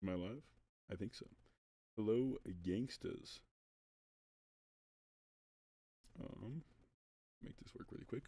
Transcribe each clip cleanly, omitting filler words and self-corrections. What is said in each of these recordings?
Am I live? I think so. Hello, gangstas. Make this work really quick.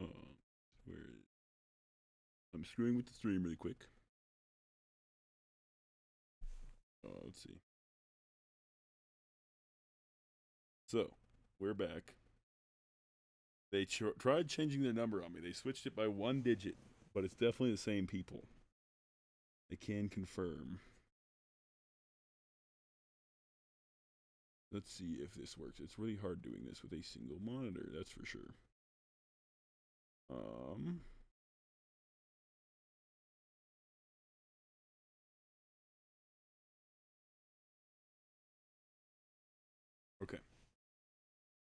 Um, where I'm screwing with the stream really quick. Let's see. So we're back. They tried changing their number on me. They switched it by one digit, but it's definitely the same people. I can confirm. Let's see if this works. It's really hard doing this with a single monitor, that's for sure. Um, okay.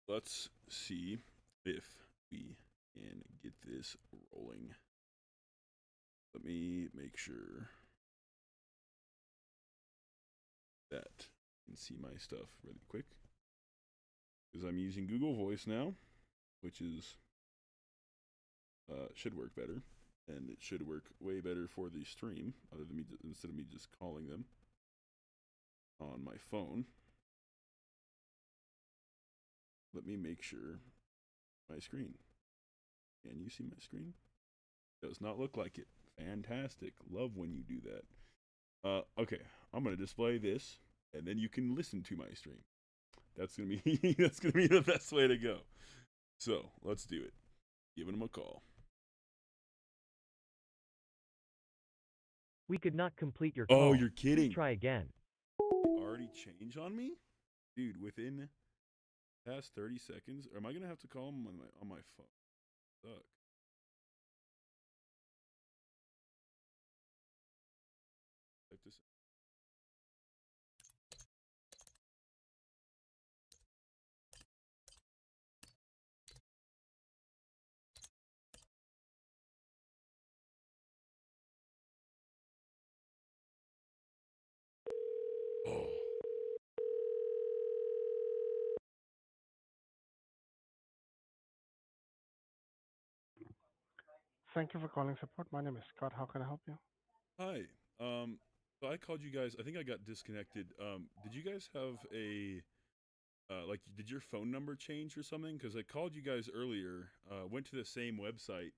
Let's see if we can get this rolling. Let me make sure that you can see my stuff really quick. Because I'm using Google Voice now, which is should work better, and it should work way better for the stream, other than me instead of me just calling them on my phone. Let me make sure my screen. Can you see my screen? Does not look like it. Fantastic. Love when you do that. Okay, I'm gonna display this, and then you can listen to my stream. That's gonna be that's gonna be the best way to go. So let's do it. Giving them a call. We could not complete your Oh, call. you're Please kidding. try again. Already change on me? Dude, within past 30 seconds? Or am I gonna have to call him on my phone? Suck. Type this in. Oh. Thank you for calling support. My name is Scott. How can I help you? Hi. So I called you guys. I think I got disconnected. Did you guys have a like did your phone number change or something? Because I called you guys earlier, went to the same website,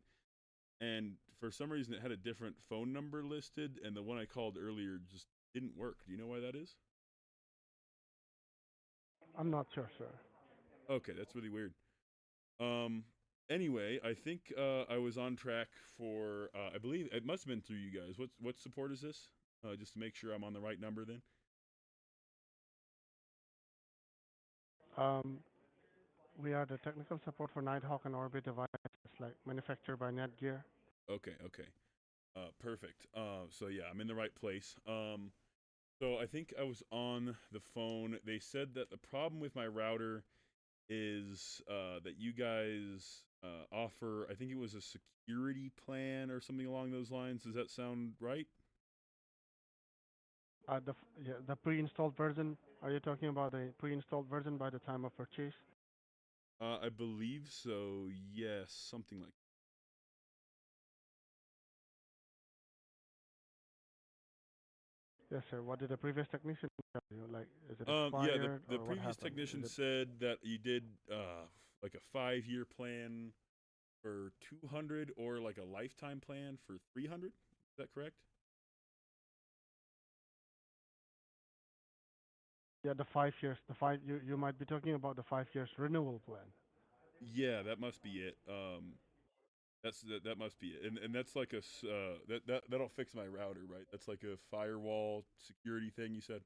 and for some reason it had a different phone number listed, and the one I called earlier just didn't work. Do you know why that is? I'm not sure, sir. Okay, that's really weird. Um. Anyway, I think I was on track for. I believe it must have been through you guys. What support is this? Just to make sure I'm on the right number then. Um, we are the technical support for Nighthawk and Orbit devices, like manufactured by Netgear. Okay. Okay. Perfect. So yeah, I'm in the right place. So I think I was on the phone. They said that the problem with my router is that you guys offer. I think it was a security plan or something along those lines. Does that sound right? The pre-installed version. Are you talking about the pre-installed version by the time of purchase? I believe so. Yes, something like. Yes, sir. What did the previous technician tell you? Like, is it Yeah, expired the or what previous happened? Is technician it? said that you did like a 5 year plan for 200 or like a lifetime plan for 300. Is that correct? Yeah, the 5 years. You might be talking about the 5 years renewal plan. Yeah, that must be it. That must be it, and that's like that'll fix my router, right? That's like a firewall security thing you said.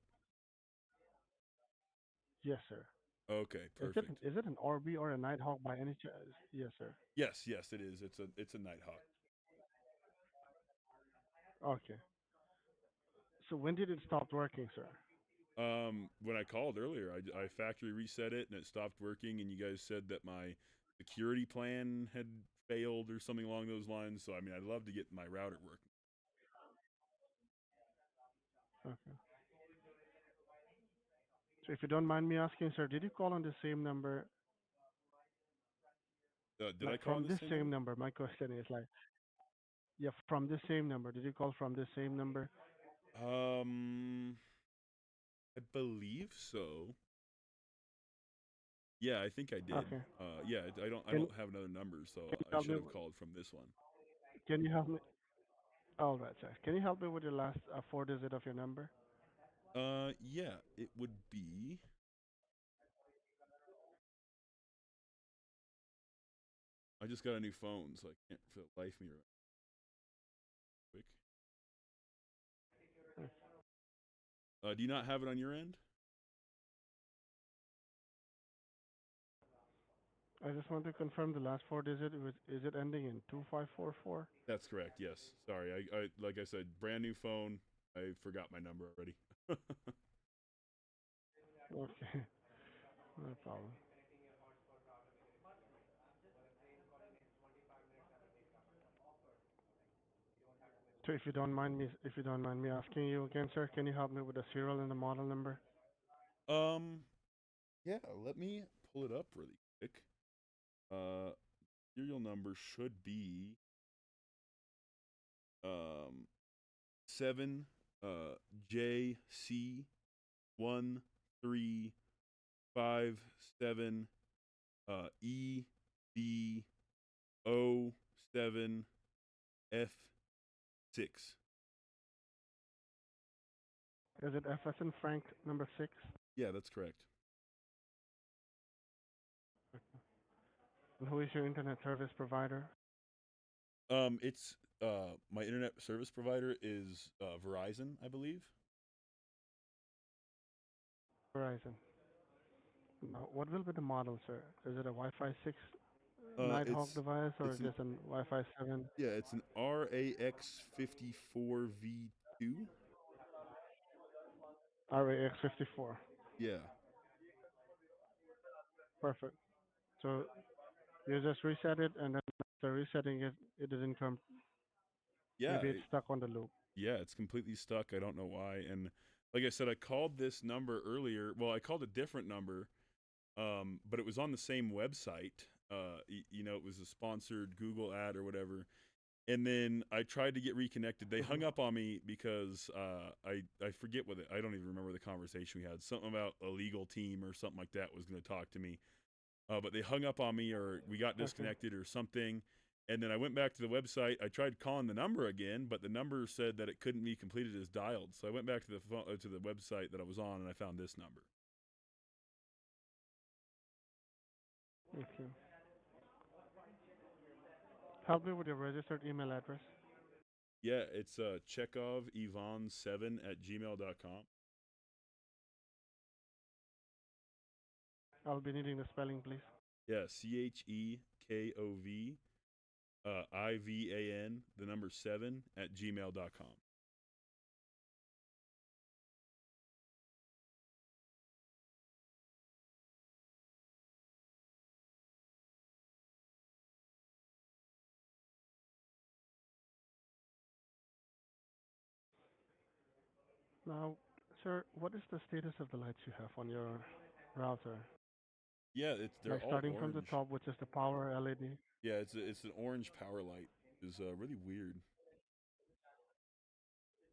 Yes, sir. Okay, Is it perfect. is it an Orbi or a Nighthawk by any chance? Yes, sir. Yes, yes, it is. It's a Nighthawk. Okay. So when did it stop working, sir? When I called earlier, I factory reset it and it stopped working, and you guys said that my security plan had failed or something along those lines. So I mean, I'd love to get my router working. Okay. So if you don't mind me asking, sir, did you call on the same number? Did I Like call on from the this same same number? number, my question is like, yeah, from this same number. Did you call from this same number? Um, I believe so. Yeah, I think I did. Okay. Yeah, I Can don't have another number, can so you I help should me? have called from this one. Can you help me? All right, sir. Can you help me with the last four digit of your number? Yeah, it would be. I just got a new phone, so I can't for the life of me real quick. Do you not have it on your end? I just want to confirm the last four digit. Is it ending in 2544? That's correct. Yes. Sorry. I like I said, brand new phone. I forgot my number already. Okay, no problem. So if you don't mind me asking you again, sir, can you help me with the serial and the model number? um. Yeah. Let me pull it up really quick. Uh, serial number should be um 7 JC 1357 EB07 F6. Is it FS and Frank number six? Yeah, that's correct. And who is your internet service provider? It's my internet service provider is Verizon, I believe. Verizon. Now, what will be the model, sir? Is it a Wi-Fi 6 Uh, Nighthawk it's device or it's an just a Wi-Fi 7 yeah, it's an RAX54V2. RAX54? Yeah, Perfect. So you just reset it, and then after resetting it, it didn't come. yeah, Maybe it's stuck on the loop. yeah. It's completely stuck. I don't know why. And like I said, I called this number earlier. Well, I called a different number, but it was on the same website. It was a sponsored Google ad or whatever. And then I tried to get reconnected. They Hmm. hung up on me because I forget what I don't even remember the conversation we had. Something about a legal team or something like that was going to talk to me. But they hung up on me, or we got Okay. disconnected or something. And then I went back to the website. I tried calling the number again, but the number said that it couldn't be completed as dialed. So I went back to the to the website that I was on, and I found this number. Okay. Help me with your registered email address. Yeah, it's Chekhov Ivan7 at gmail.com. I'll be needing the spelling, please. Yeah, Chekov IVAN, the number 7 at gmail.com. Now, sir, what is the status of the lights you have on your router? Yeah, they're Like all starting from the orange. top, which is the power LED, Yeah, it's an orange power light. Is really weird.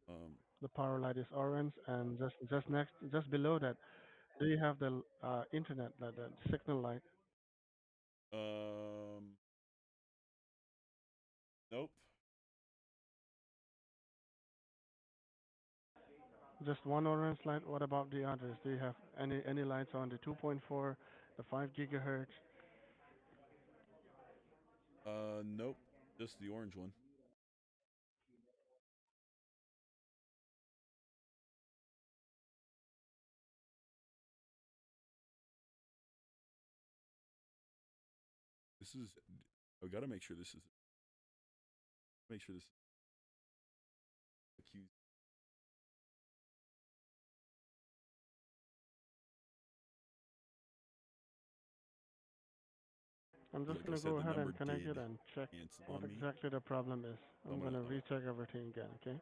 Um, the power light is orange, and just below that, do you have the internet, the signal light? um, nope. Just one orange light. What about the others? Do you have any lights on the 2.4, the 5 gigahertz? Nope. Just the orange one. This is. I gotta make sure this is. Make sure this. I'm Because just like I gonna said, go the ahead number and connect it did and check cancel what on me. exactly the problem is. So I'm gonna recheck everything again, okay?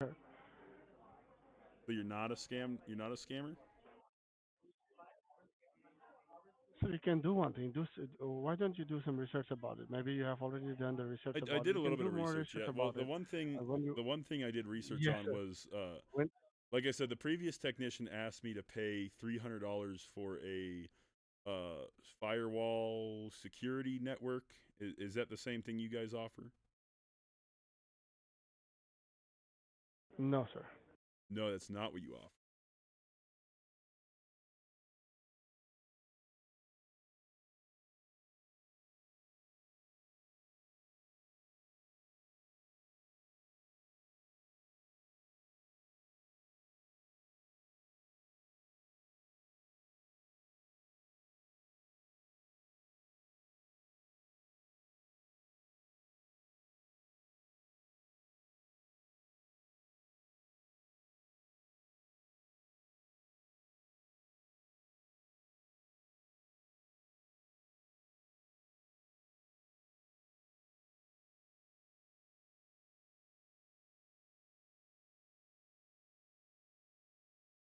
Sure. so you're not a scam. You're not a scammer. So you can do one thing. Why don't you do some research about it? Maybe you have already done the research I about it. did You a can little bit do of more research. research Yeah. Well, about it. And when you, the one thing I did research yes, on sir. was When like I said, the previous technician asked me to pay $300 for a firewall security network. Is that the same thing you guys offer? no, sir. No, that's not what you offer.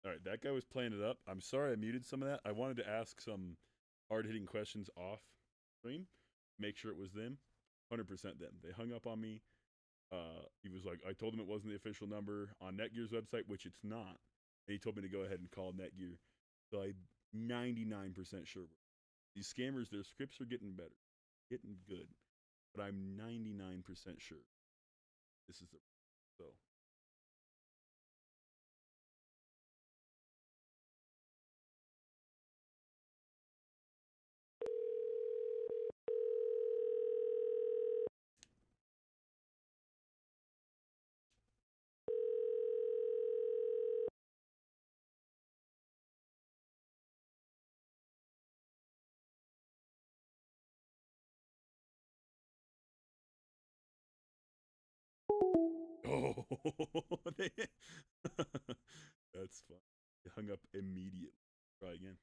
All right, that guy was playing it up. I'm sorry I muted some of that. I wanted to ask some hard hitting questions off stream, make sure it was them. 100% them. They hung up on me. He was like, I told him it wasn't the official number on Netgear's website, which it's not. And he told me to go ahead and call Netgear. So I'm 99% sure. These scammers, their scripts are getting better, getting good. But I'm 99% sure this is the. So. Oh, they, that's fun. They hung up immediately. Try again.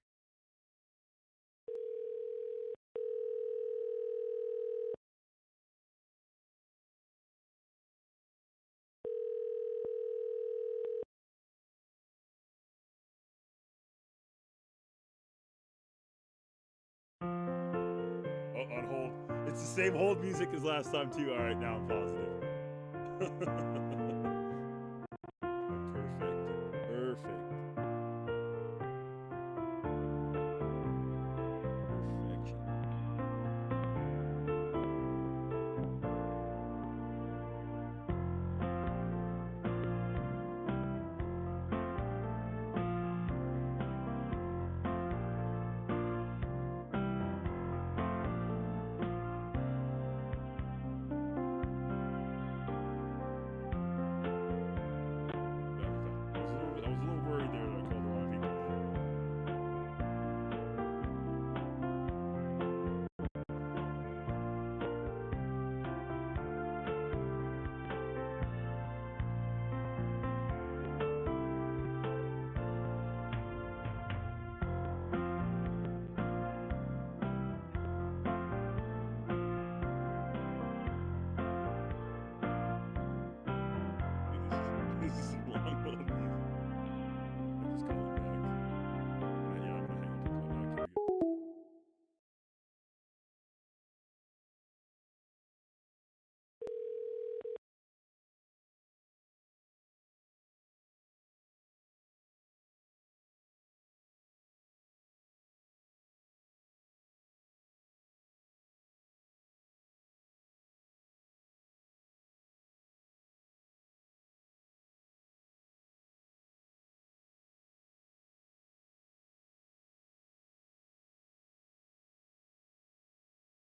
Oh, on hold. It's the same hold music as last time too. All right, now I'm positive. Perfect. Perfect. Perfection.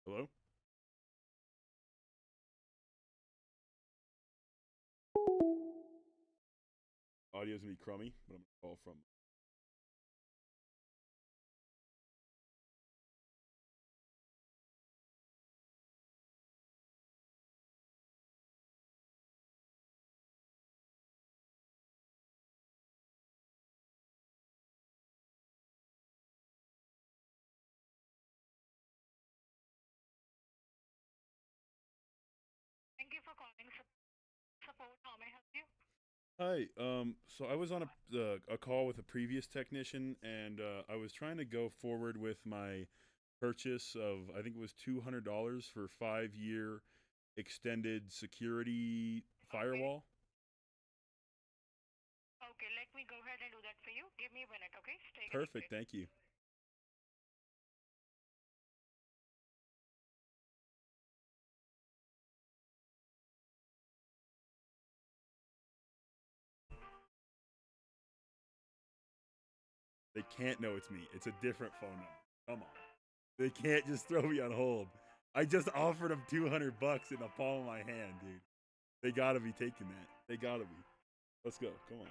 Hello? Audio's gonna be crummy, but I'm gonna call from. Thank you for calling support. How may I help you? Hi. So I was on a call with a previous technician, and I was trying to go forward with my purchase of I think it was $200 for 5 year extended security Okay. firewall. Okay, let me go ahead and do that for you. Give me a minute, okay? Stay Perfect. connected. Thank you. They can't know it's me. It's a different phone number. Come on. They can't just throw me on hold. I just offered them $200 in the palm of my hand, dude. They gotta be taking that. They gotta be. Let's go. Come on.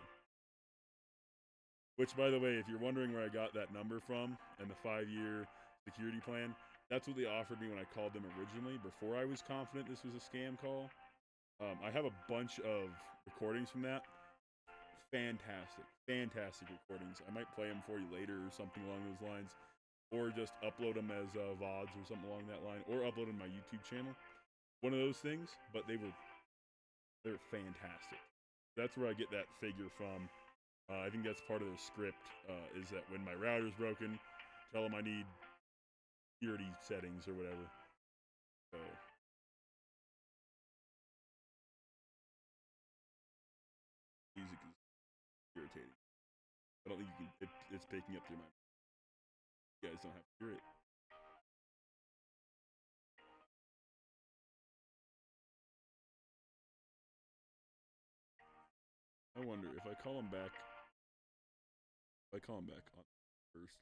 Which, by the way, if you're wondering where I got that number from and the 5 year security plan, that's what they offered me when I called them originally. Before I was confident this was a scam call, I have a bunch of recordings from that. Fantastic, fantastic recordings. I might play them for you later or something along those lines, or just upload them as VODs or something along that line, or upload them to my YouTube channel. One of those things, but they're fantastic. That's where I get that figure from. I think that's part of their script. Is that when my router's broken, tell them I need security settings or whatever. So music is irritating. I don't think you can. It's picking up through my. You guys don't have to hear it. I wonder if I call them back. If I call them back on first.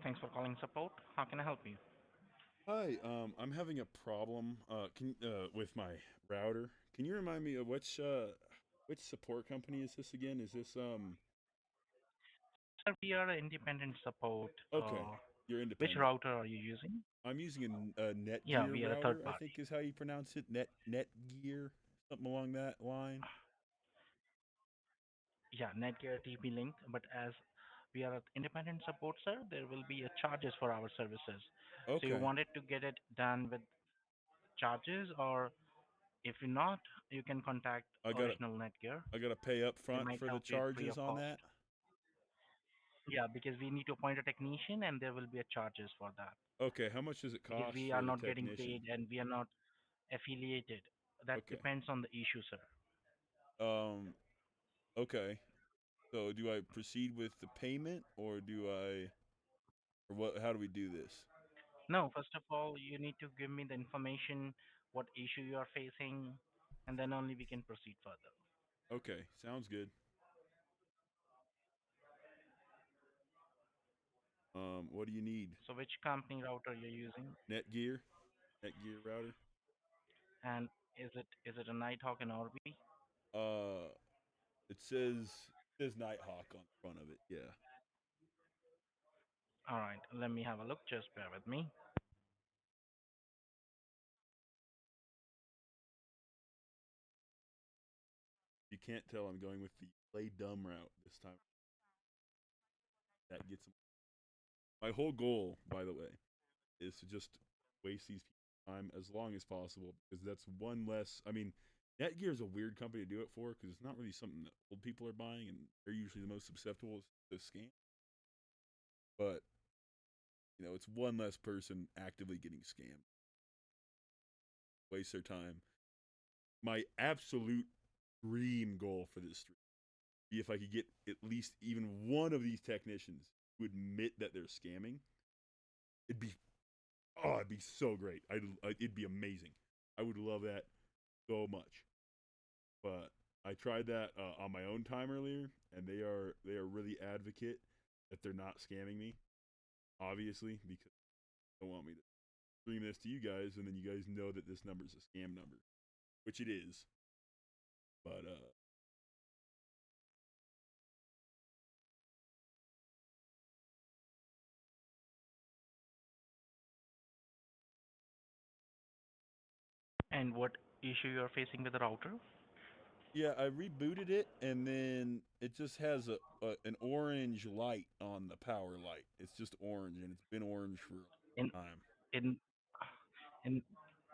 Thanks for calling support. How can I help you? Hi, I'm having a problem. Can with my router. Can you remind me of which support company is this again? Is this Sir, we are an independent support. Okay, you're Which independent. router are you using? I'm using a Yeah, Netgear we are a router. third I think party. is how you pronounce it. Netgear, something along that line. Yeah, Netgear TP link. But as we are an independent support, sir, there will be a charges for our services. So you Okay, wanted to get it done with charges, or if you're not, you can contact I gotta original Netgear. I gotta pay up They front might for the help you free charges of on cost. that. Yeah, because we need to appoint a technician, and there will be a charges for that. Okay, how much does it Because cost we are for the not getting technician? paid and we are not affiliated. That Okay. depends on the issue, sir. Um. Okay. So do I proceed with the payment or do I or what? How do we do this? No, first of all, you need to give me the information, what issue you are facing, and then only we can proceed further. Okay, sounds good. What do you need? So which company router you're using, Netgear, Netgear router. and is it a Nighthawk and Orbi? Uh, it says Nighthawk on the front of it. Yeah. All right, let me have a look. Just bear with me. You can't tell I'm going with the play dumb route this time. That gets my whole goal, by the way, is to just waste these people's time as long as possible because that's one less. I mean, Netgear is a weird company to do it for because it's not really something that old people are buying, and they're usually the most susceptible to scam. But it's one less person actively getting scammed. Waste their time. My absolute dream goal for this stream If I could get at least even one of these technicians to admit that they're scamming, it'd be it'd be so great. It'd be amazing. I would love that so much. But I tried that on my own time earlier, and they are really advocate that they're not scamming me, obviously, because they want me to bring this to you guys, and then you guys know that this number is a scam number, which it is. But And what issue you're facing with the router? yeah, I rebooted it, and then it just has a an orange light on the power light. It's just orange, and it's been orange for In a time. in in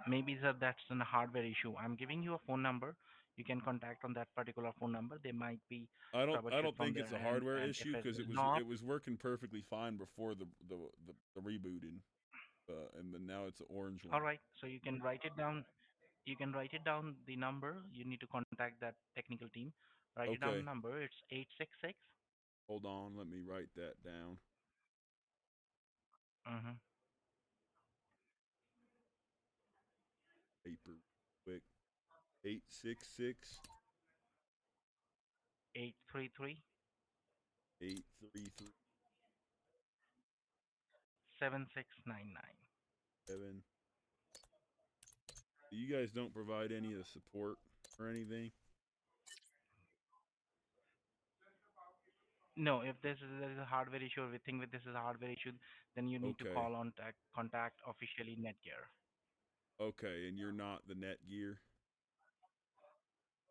maybe that's a hardware issue. I'm giving you a phone number. You can contact on that particular phone number. They might be I troubleshoot don't from think their it's a end, hardware and if issue it because is not, it was working perfectly fine before the rebooting, and then now it's an orange all one. right. So you can write it down. You can write it down. The number you need to contact that technical team. Write it down. Okay, Number. It's 866. hold on, let me write that down. Mm-hmm. Paper quick. 866 833 833 7699. You guys don't provide any of the support or anything? No, if there is a hardware issue or we think that this is a hardware issue, then you need to Okay. call on contact officially Netgear. Okay, and you're not the Netgear?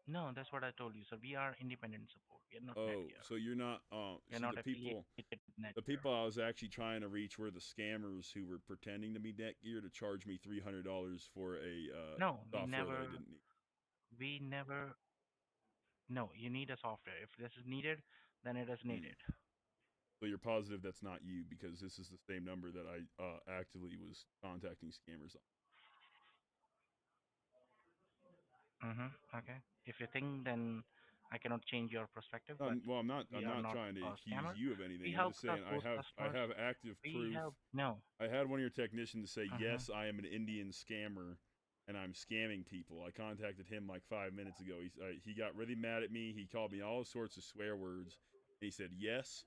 No, that's what I told you, sir. We are independent support. We are not Oh, Netgear. so you're not We are see not affiliated with the Netgear. people I was actually trying to reach were the scammers who were pretending to be Netgear to charge me $300 for a No, software that I didn't need. we never, no, you need a software. If this is needed, then it is Hmm. needed. So you're positive that's not you because this is the same number that I actively was contacting scammers Mm-hmm. Okay. If you think, then I cannot change your perspective, but on. Well, I'm not. we I'm are not not trying to a accuse scammer. you of We anything. I'm help just saying those I customers. have active We proof. help, no. I had one of your technicians say, Mm-hmm. "Yes, I am an Indian scammer, and I'm scamming people." I contacted him like 5 minutes ago. He got really mad at me. He called me all sorts of swear words. And he said, "Yes,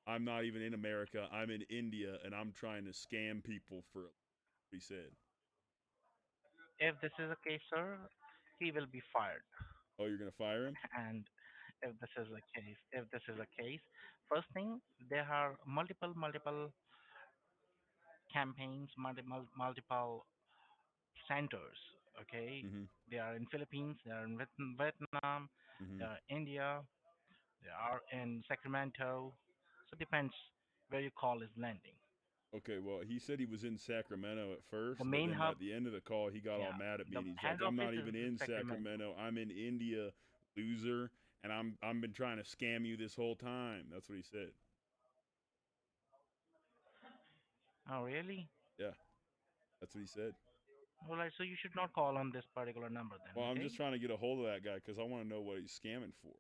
I'm not even in America. I'm in India, and I'm trying to scam people for." He said, If this is a case, sir, he will be fired. "Oh, you're gonna fire him?" And if this is a case, first thing, there are multiple campaigns, multiple centers. Okay, Mm-hmm. they are in Philippines, they are in Vietnam, Mm-hmm. they are in India, they are in Sacramento. So it depends where your call is landing. Okay, well, he said he was in Sacramento at The first, but main then hub, at the end of the call, he got all yeah, mad at me the and he's like, head "I'm office not is even in in Sacramento. Sacramento. I'm in India, loser, and I'm been trying to scam you this whole time." That's what he said. Oh, really? Yeah, that's what he said. Well, so you should not call on this particular number then, Well, I'm okay? just trying to get a hold of that guy because I want to know what he's scamming for.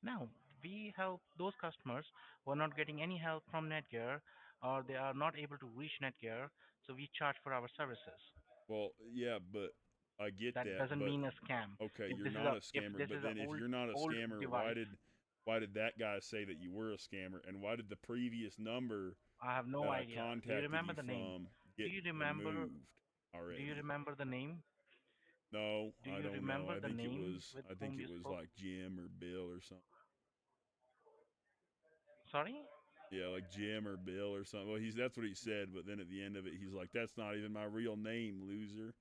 Now, we help those customers who are not getting any help from Netgear or they are not able to reach Netgear, so we charge for our services. Well, yeah, but I get That that, doesn't but mean a scam. okay, If you're this is not a a if scammer. this But is a then if you're not a old scammer, device, why did that guy say that you were a scammer, and why did the previous number I have no that I idea. Do you contacted remember you the name? from Do get you remember removed do you already? remember the name? No, Do I you don't know. remember the name with I think whom it you was spoke? like Jim or Bill or something. Sorry? Yeah, like Jim or Bill or something. Well, he's that's what he said, but then at the end of it, he's like, "That's not even my real name, loser."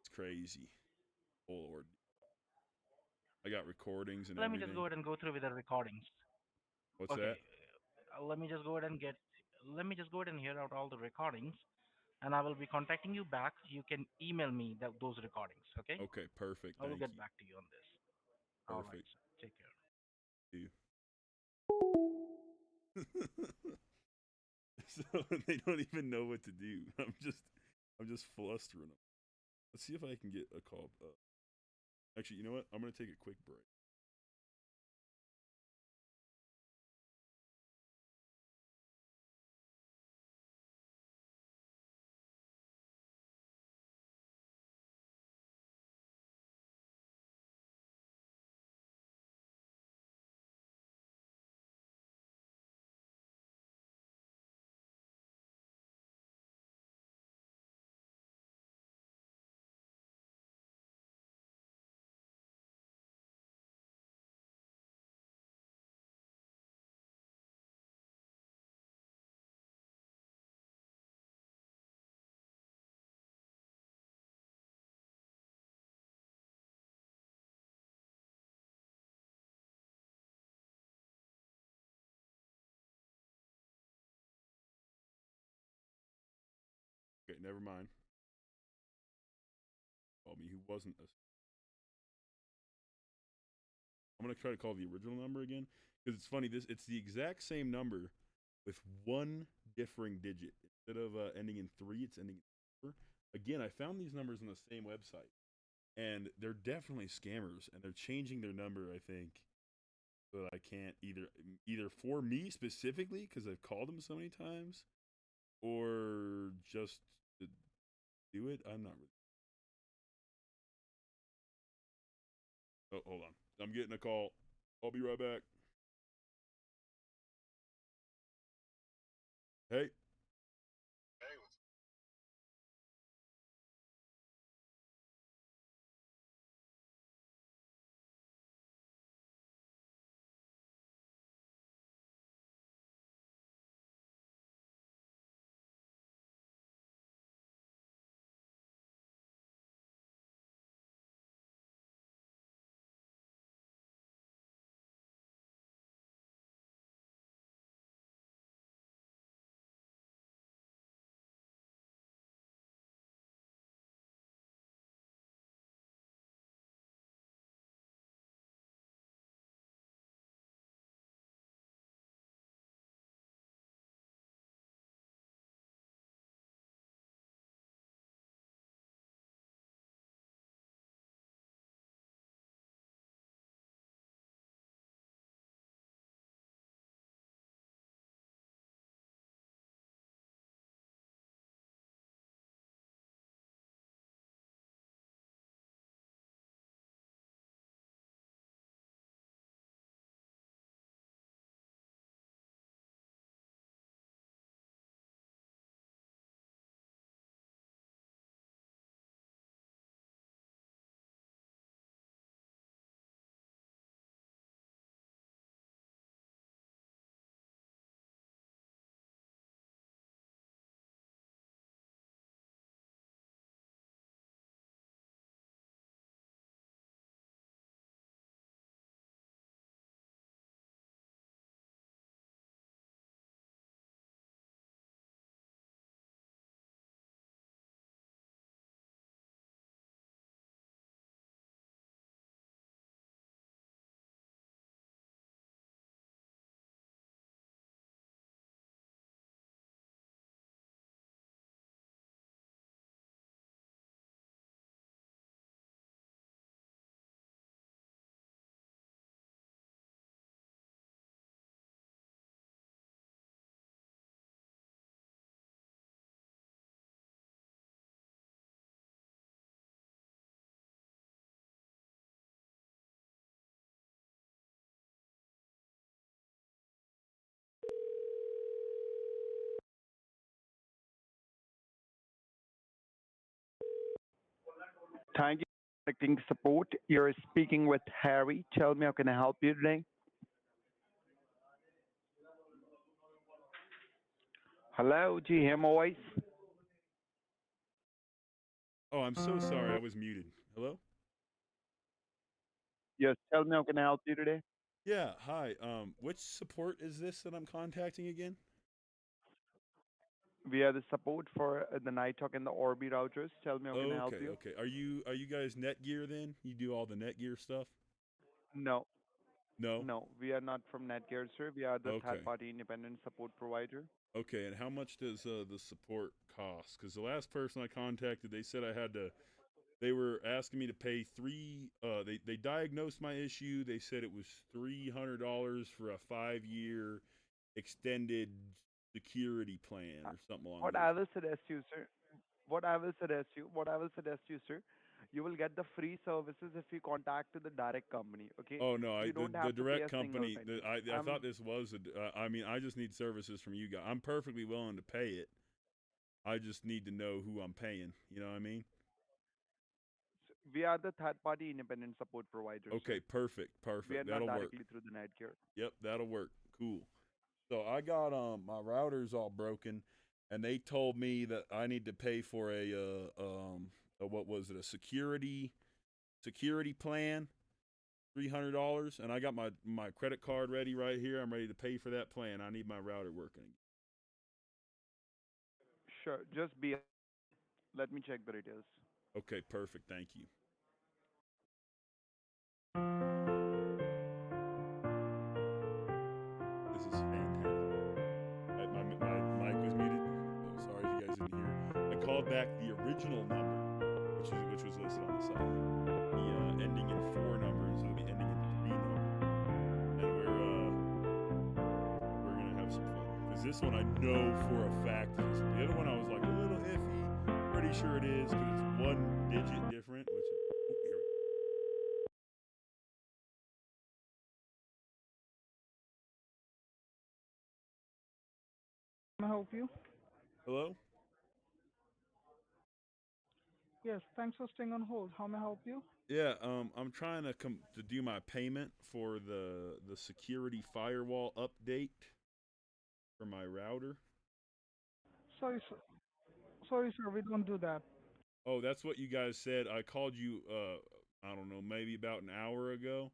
It's crazy. Oh Lord, I got recordings and Let me just everything. go ahead and go through with the recordings. What's Okay, that? let me just go ahead and hear out all the recordings, and I will be contacting you back. You can email me those recordings. Okay, Okay, perfect. I will Thank get you. back to you on this. All right, Perfect. sir. Take care. You. So they don't even know what to do. I'm just flustering them. Let's see if I can get a call. Actually, you know what? I'm gonna take a quick break. Okay, never mind. Call me who wasn't a. I'm gonna try to call the original number again because it's funny. It's the exact same number with one differing digit. Instead of ending in 3, it's ending in 4. Again, I found these numbers on the same website, and they're definitely scammers, and they're changing their number. I think so that I can't either for me specifically because I've called them so many times, or just to do it. I'm not really. Oh, hold on. I'm getting a call. I'll be right back. Hey. Thank you for contacting support. You're speaking with Harry. Tell me, how can I help you today? Hello, do you hear my voice? Oh, I'm so sorry. I was muted. Hello? Yes, tell me, how can I help you today? Yeah, hi. Which support is this that I'm contacting again? We are the support for the Nighthawk and the Orbi routers. Tell me, how can I help Okay, you? okay. Are you guys Netgear then? You do all the Netgear stuff? No, No? no, we are not from Netgear, sir. We are the Okay. third-party independent support provider. Okay, and how much does the support cost? Cuz the last person I contacted, they said I had to They were asking me to pay they diagnosed my issue. They said it was $300 for a 5 year extended security plan or something along What those. I will suggest you, sir, what I will suggest you, sir, you will get the free services if you contact to the direct company. Okay, Oh no, you don't the have to pay direct a single company. penny. I thought this was I mean, I just need services from you guys. I'm perfectly willing to pay it. I just need to know who I'm paying. You know what I mean? We are the third party independent support provider, Okay, sir. perfect, We are perfect. not That'll work. directly through the Netgear. Yep, that'll work. Cool. So I got my router's all broken, and they told me that I need to pay for what was it, a security plan, $300, and I got my credit card ready right here. I'm ready to pay for that plan. I need my router working. Sure, just be. Let me check the details. Okay, perfect. Thank you. This is fantastic. My mic was muted. So sorry if you guys didn't hear. I called back the original number, which was listed on the side. The ending in 4 number instead of the ending in 3 number, and we're gonna have some fun because this one I know for a fact is the other one I was like a little iffy. Pretty sure it is because it's 1 digit different, which is, oh, here we go. May I help you? Hello. Yes, thanks for staying on hold. How may I help you? Yeah, I'm trying to to do my payment for the security firewall update for my router. Sorry, sir. Sorry, sir. We don't do that. Oh, that's what you guys said. I called you I don't know, maybe about an hour ago,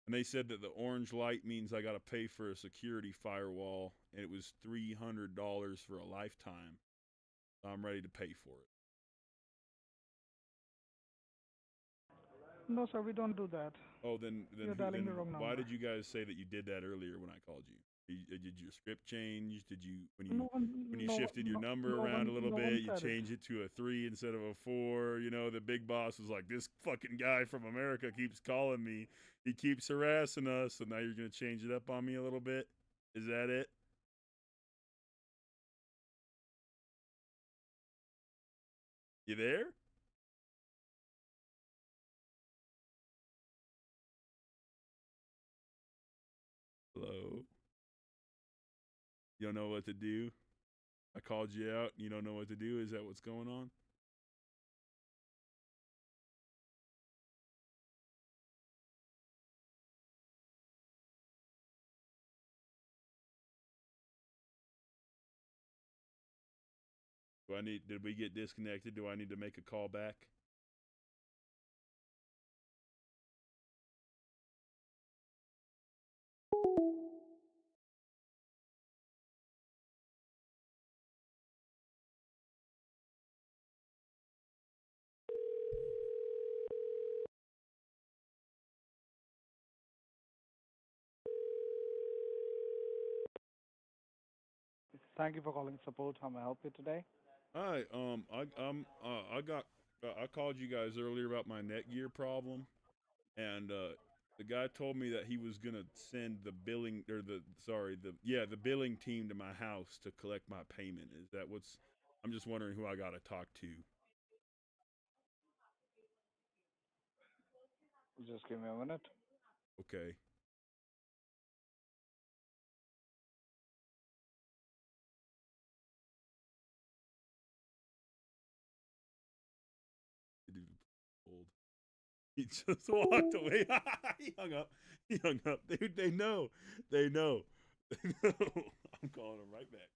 and they said that the orange light means I got to pay for a security firewall, and it was $300 for a lifetime. So I'm ready to pay for it. No, sir. We don't do that. Oh, then You're dialing the wrong why number. did you guys say that you did that earlier when I called you? Did your script change? Did you No one, when you no, shifted your no, number no around one, a little no one bit, you said it. changed it to a 3 instead of a 4? You know, the big boss was like, "This fucking guy from America keeps calling me. He keeps harassing us." So now you're gonna change it up on me a little bit. Is that it? You there? Hello. You don't know what to do. I called you out. You don't know what to do. Is that what's going on? Did we get disconnected? Do I need to make a call back? Thank you for calling support. How may I help you today? Hi, I called you guys earlier about my Netgear problem, and the guy told me that he was gonna send the billing or the billing team to my house to collect my payment. Is that what's? I'm just wondering who I gotta talk to. Just give me a minute. Okay. Old. He just walked away. He hung up. He hung up. Dude, they know. They know. They know. I'm calling him right back.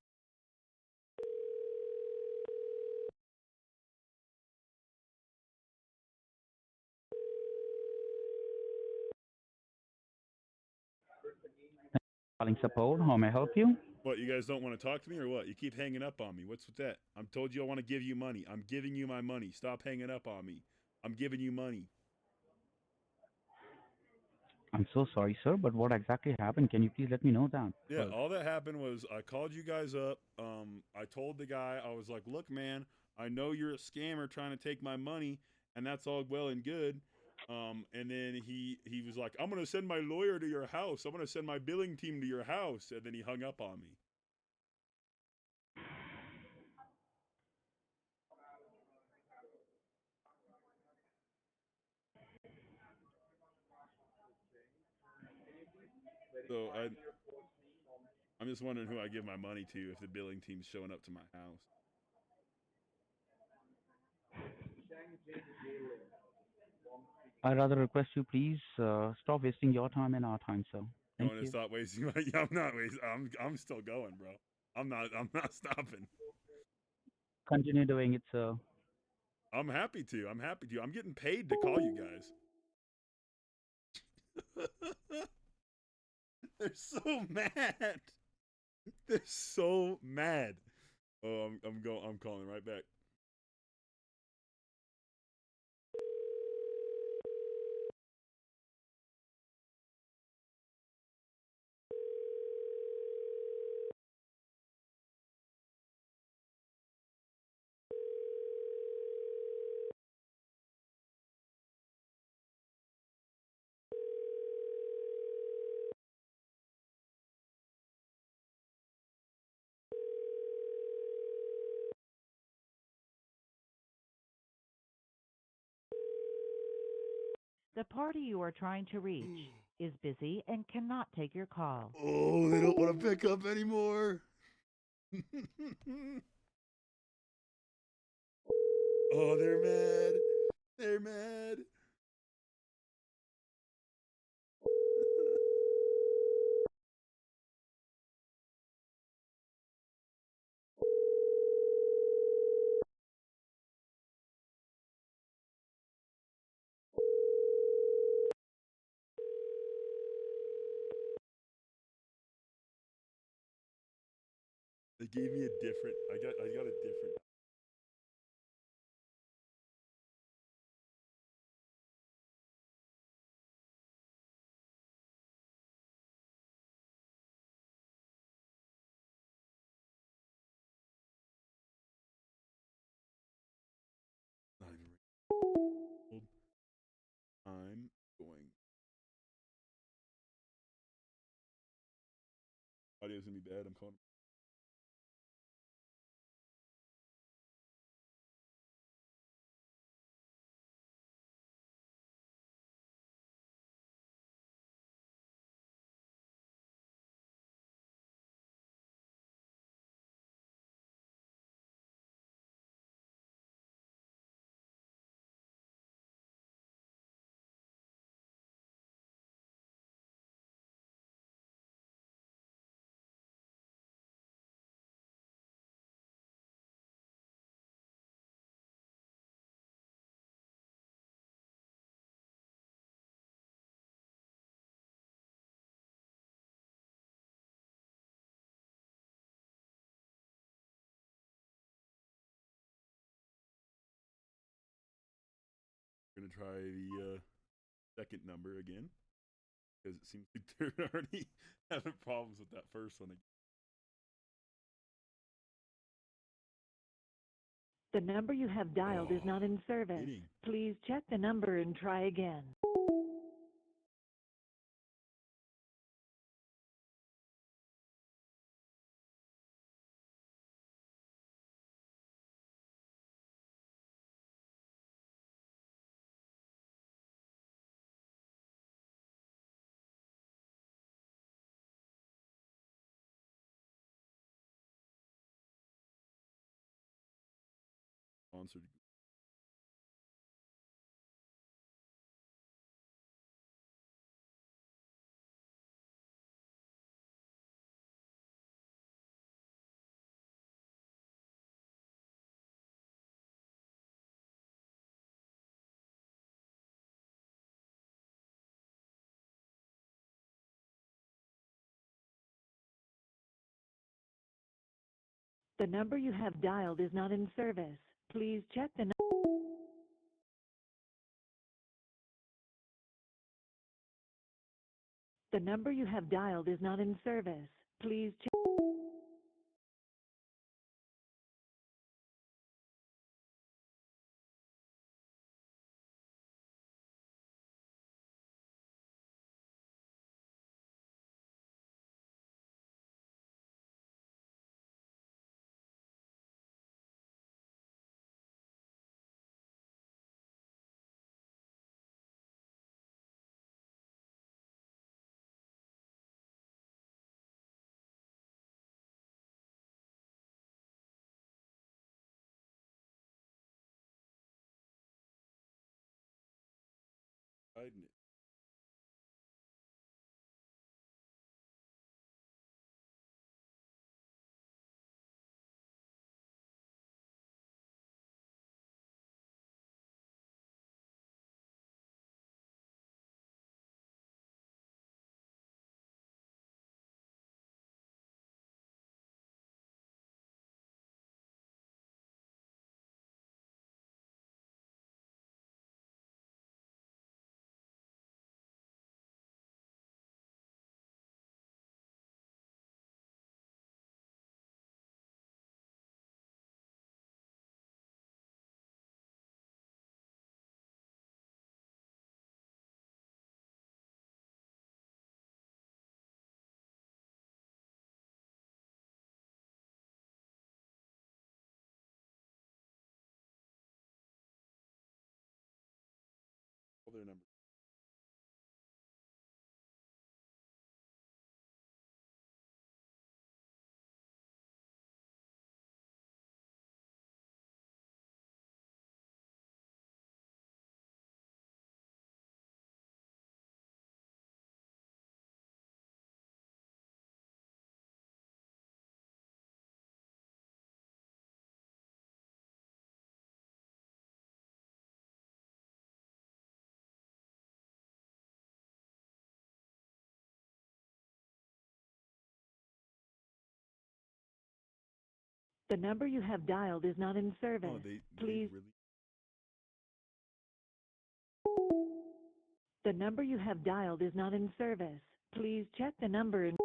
Calling support. How may I help you? What, you guys don't want to talk to me or what? You keep hanging up on me. What's with that? I'm told you I want to give you money. I'm giving you my money. Stop hanging up on me. I'm giving you money. I'm so sorry, sir, but what exactly happened? Can you please let me know that Yeah, first? all that happened was I called you guys up. I told the guy, I was like, look, man, I know you're a scammer trying to take my money, and that's all well and good. And then he was like, "I'm gonna send my lawyer to your house. I'm gonna send my billing team to your house." And then he hung up on me. So I'm just wondering who I give my money to if the billing team's showing up to my house. I rather request you please stop wasting your time and our time, sir. You Thank want to you. stop wasting my? Yeah, I'm not wasting. I'm still going, bro. I'm not. I'm not stopping. Continue doing it, sir. I'm happy to. I'm happy to. I'm getting paid to call you guys. They're so mad. They're so mad. Oh, I'm going. I'm calling right back. The party you are trying to reach is busy and cannot take your call. Oh, they don't want to pick up anymore. Oh, they're mad. They're mad. They gave me a different. I got a different. Not even ring. I'm going. Audio's gonna be bad. I'm calling. We're gonna try the second number again because it seems like they're already having problems with that first one. The number you have dialed is Oh, not in service. kidding. Please check the number and try again. Sponsored. The number you have dialed is not in service. Please check the The number you have dialed is not in service. Please check hiding it. All their numbers. The number you have dialed is not in Oh, service. they Please, really. the number you have dialed is not in service. Please check the number in.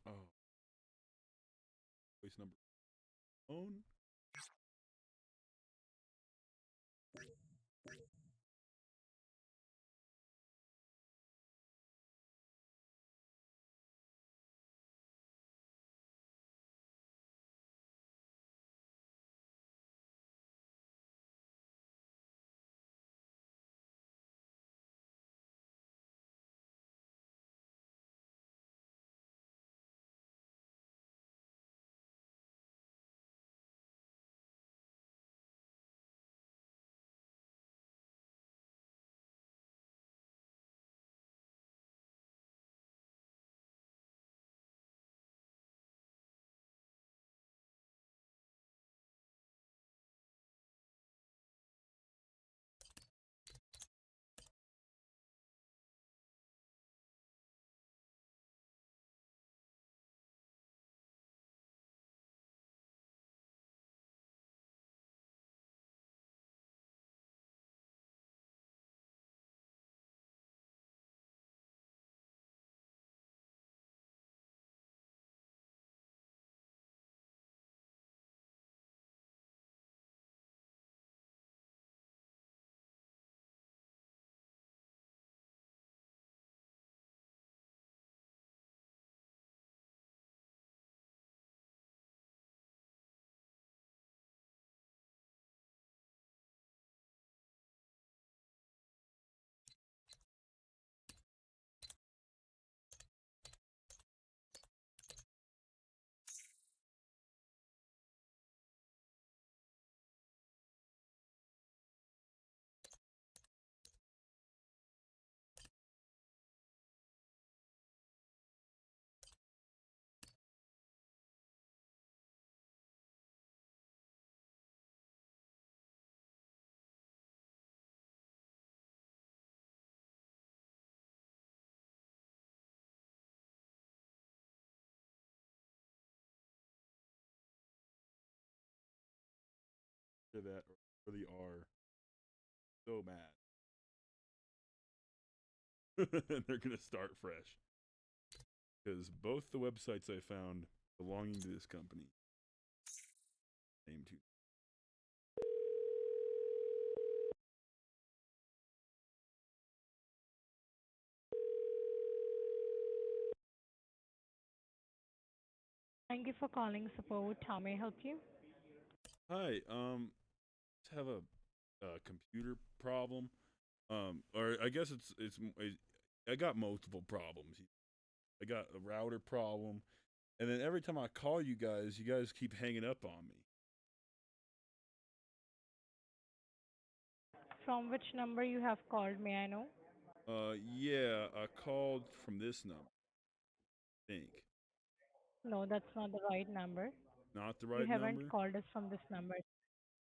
Oh, voice number. Phone. Hear that or really are so mad. And they're gonna start fresh. Because both the websites I found belonging to this company name to. Thank you for calling support. How may I help you? Hi, just have a computer problem. Or I guess I got multiple problems. I got a router problem, and then every time I call you guys keep hanging up on me. From which number you have called, may I know? Yeah, I called from this number. I think No, that's not the right number. not the You right haven't number. called us from this number.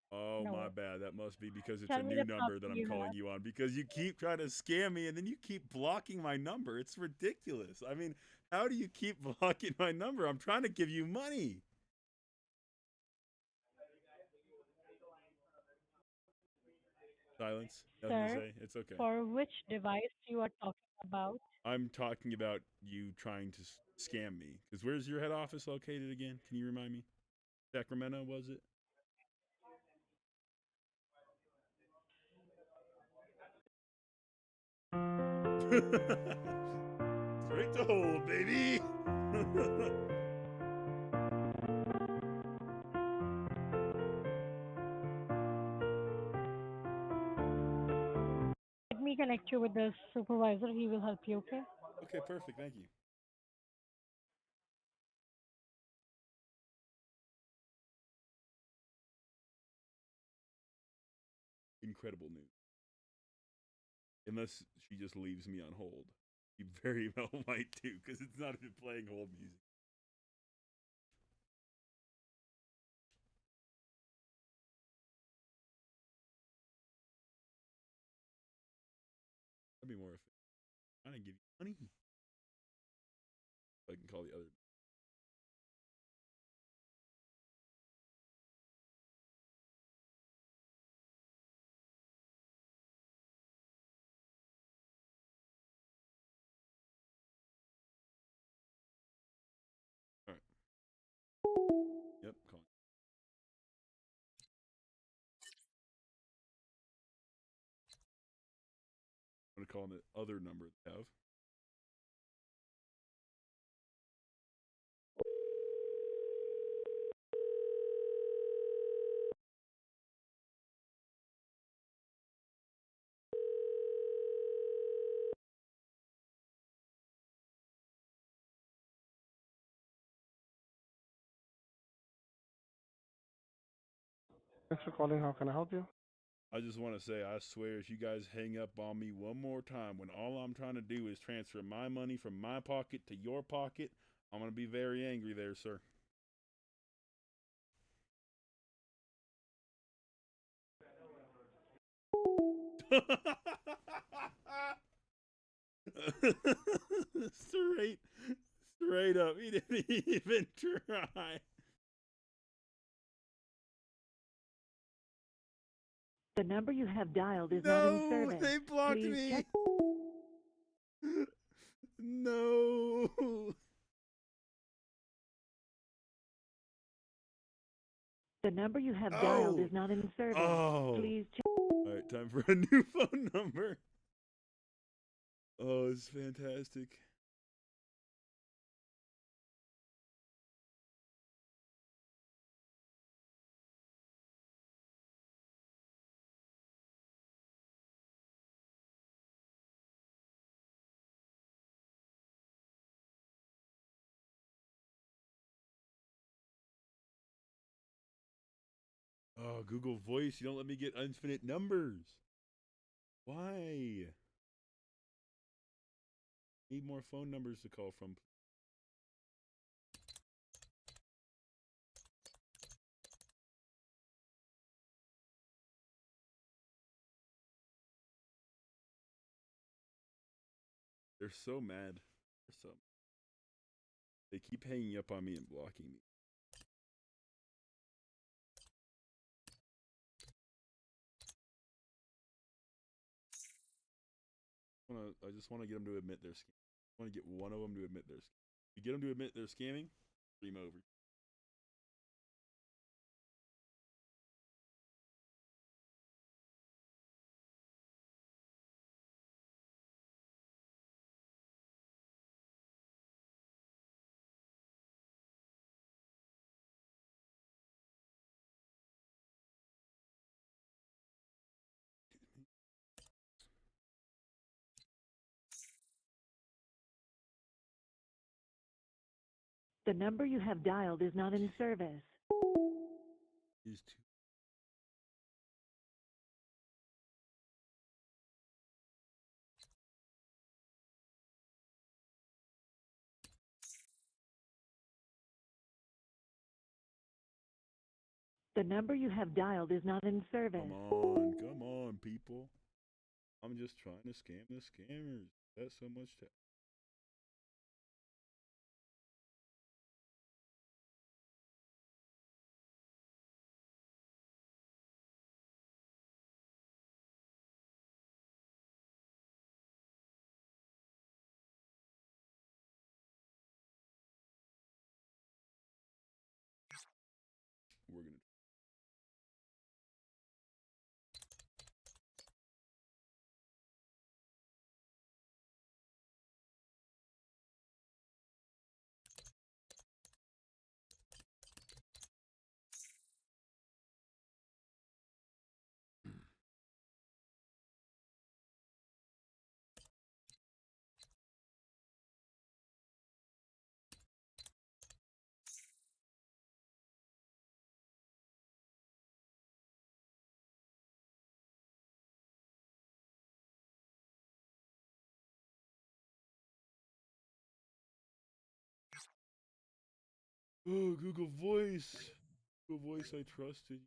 Oh, my No. bad. That must be because it's a Tell me new the number that problem I'm you calling have. you on because you keep trying to scam me and then you keep blocking my number. It's ridiculous. I mean, how do you keep blocking my number? I'm trying to give you money. Silence. Nothing to Sir, say. It's okay. for which device you are talking about? I'm talking about you trying to scam me. Because where's your head office located again? Can you remind me? Sacramento, was it? Straight to hold, baby. Let me connect you with the supervisor. He will help you, okay? Okay, perfect. Thank you. Incredible news. Unless she just leaves me on hold. She very well might too, because it's not even playing hold music. That'd be more efficient. I'm trying to give you money. I can call the other. All right. Yep. Call. I'm gonna call the other number they have. Thanks for calling. How can I help you? I just want to say, I swear, if you guys hang up on me one more time, when all I'm trying to do is transfer my money from my pocket to your pocket, I'm gonna be very angry there, sir. straight, straight up. He didn't even try. The number you have dialed is not in No, service. they blocked Please me. check. No. The number you have dialed Oh. is not in service. Oh. Please check. All right, time for a new phone number. Oh, it's fantastic. Oh, Google Voice, you don't let me get infinite numbers. Why? Need more phone numbers to call from. They're so mad. They're so. They keep hanging up on me and blocking me. I just want to get them to admit they're scamming. I want to get one of them to admit they're scamming. If you get them to admit they're scamming, stream over. The number you have dialed is not in service. These two. The number you have dialed is not in service. Come on, people. I'm just trying to scam the scammers. That's so much to. We're gonna. Oh, Google Voice. Google Voice, I trusted.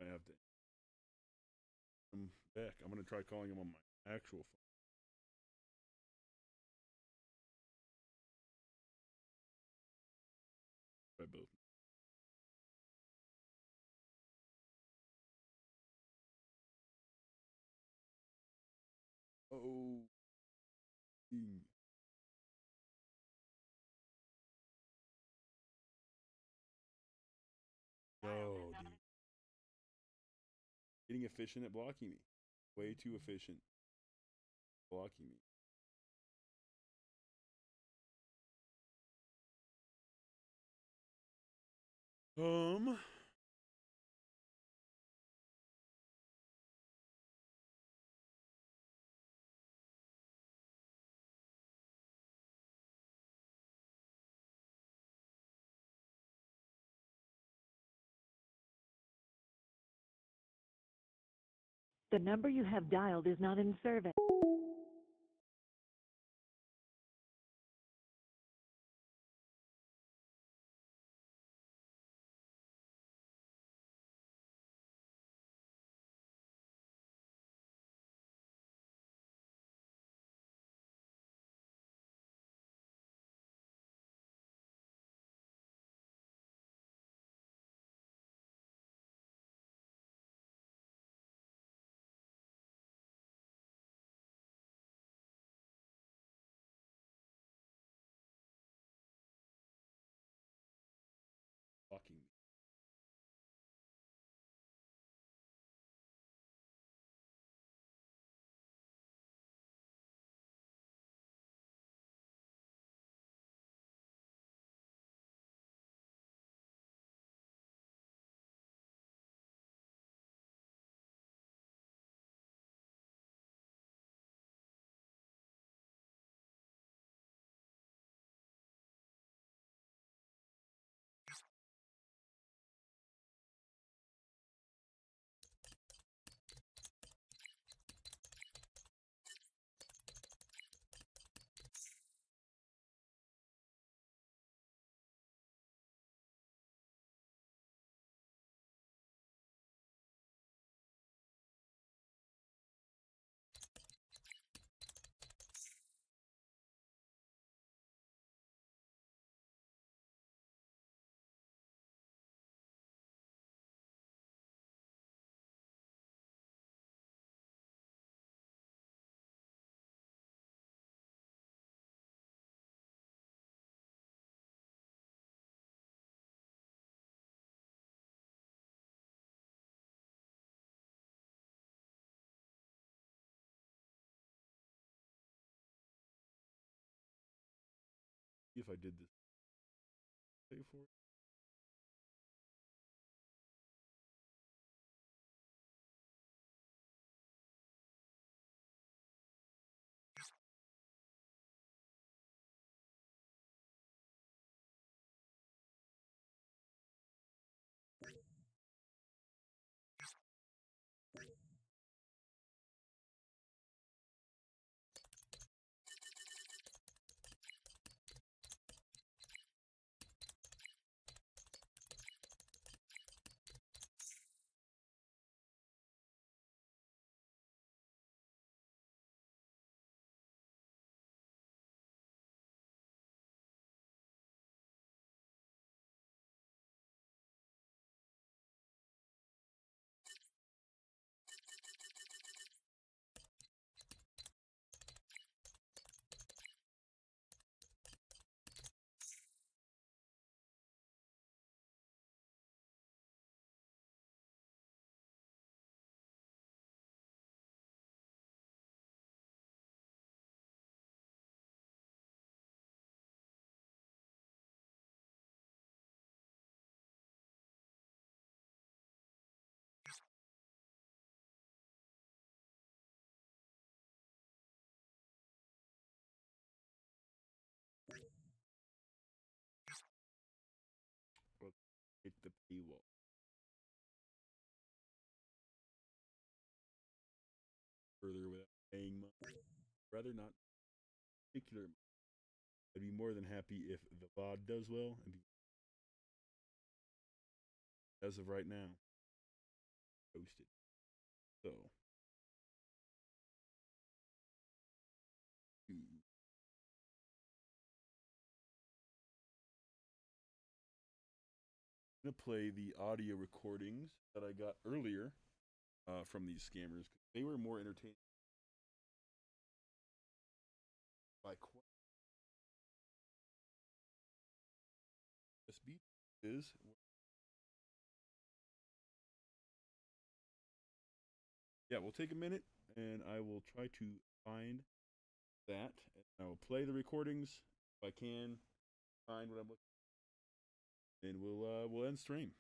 I have to. I'm back. I'm gonna try calling him on my actual phone. Try both. Oh. No, dude. Getting efficient at blocking me. Way too efficient. Blocking me. Um. The number you have dialed is not in service. Blocking me. See if I did this. Pay for it. Well, hit the paywall. Further without paying money. Rather not particular. I'd be more than happy if the VOD does well and be, as of right now, posted. So, I'm gonna play the audio recordings that I got earlier from these scammers. They were more entertaining by quite. This beat is. Yeah, we'll take a minute and I will try to find that. I will play the recordings if I can find what I'm looking for, and we'll end stream.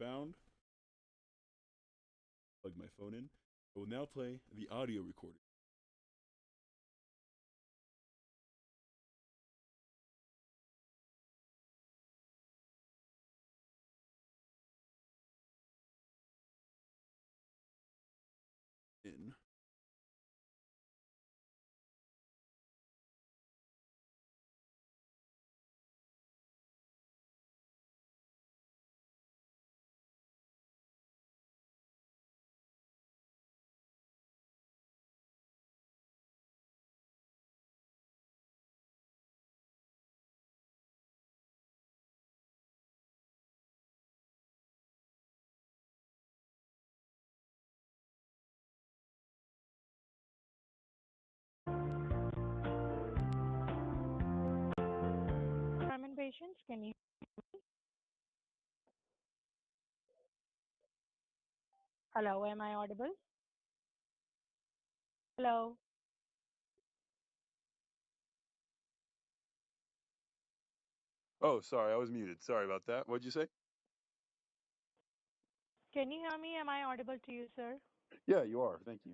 found. Plug my phone in. I will now play the audio recording. In. Simon patients, can you? Hello, am I audible? Hello, Oh, sorry, I was muted. Sorry about that. What'd you say? can you hear me? Am I audible to you, sir? Yeah, you are. Thank you.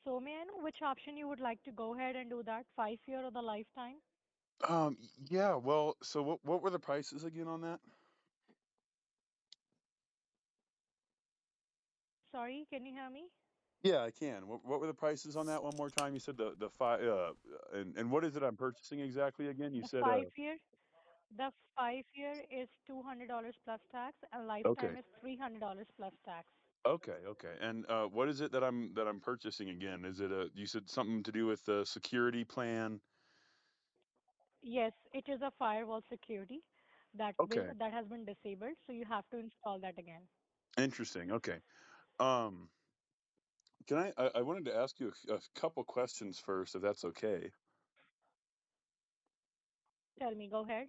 So may I know which option you would like to go ahead and do that, 5 year or the lifetime? Yeah. Well, so what were the prices again on that? Sorry, can you hear me? Yeah, I can. What were the prices on that one more time? You said the five and what is it I'm purchasing exactly again? You The said 5 year, the 5 year is $200 plus tax, and okay. lifetime is $300 plus tax. Okay. And what is it that I'm purchasing again? Is it a you said something to do with the security plan? Yes, it is a firewall security Okay. that has been disabled, so you have to install that again. Interesting. Okay. Um can I wanted to ask you a couple questions first if that's okay. Tell me, go ahead.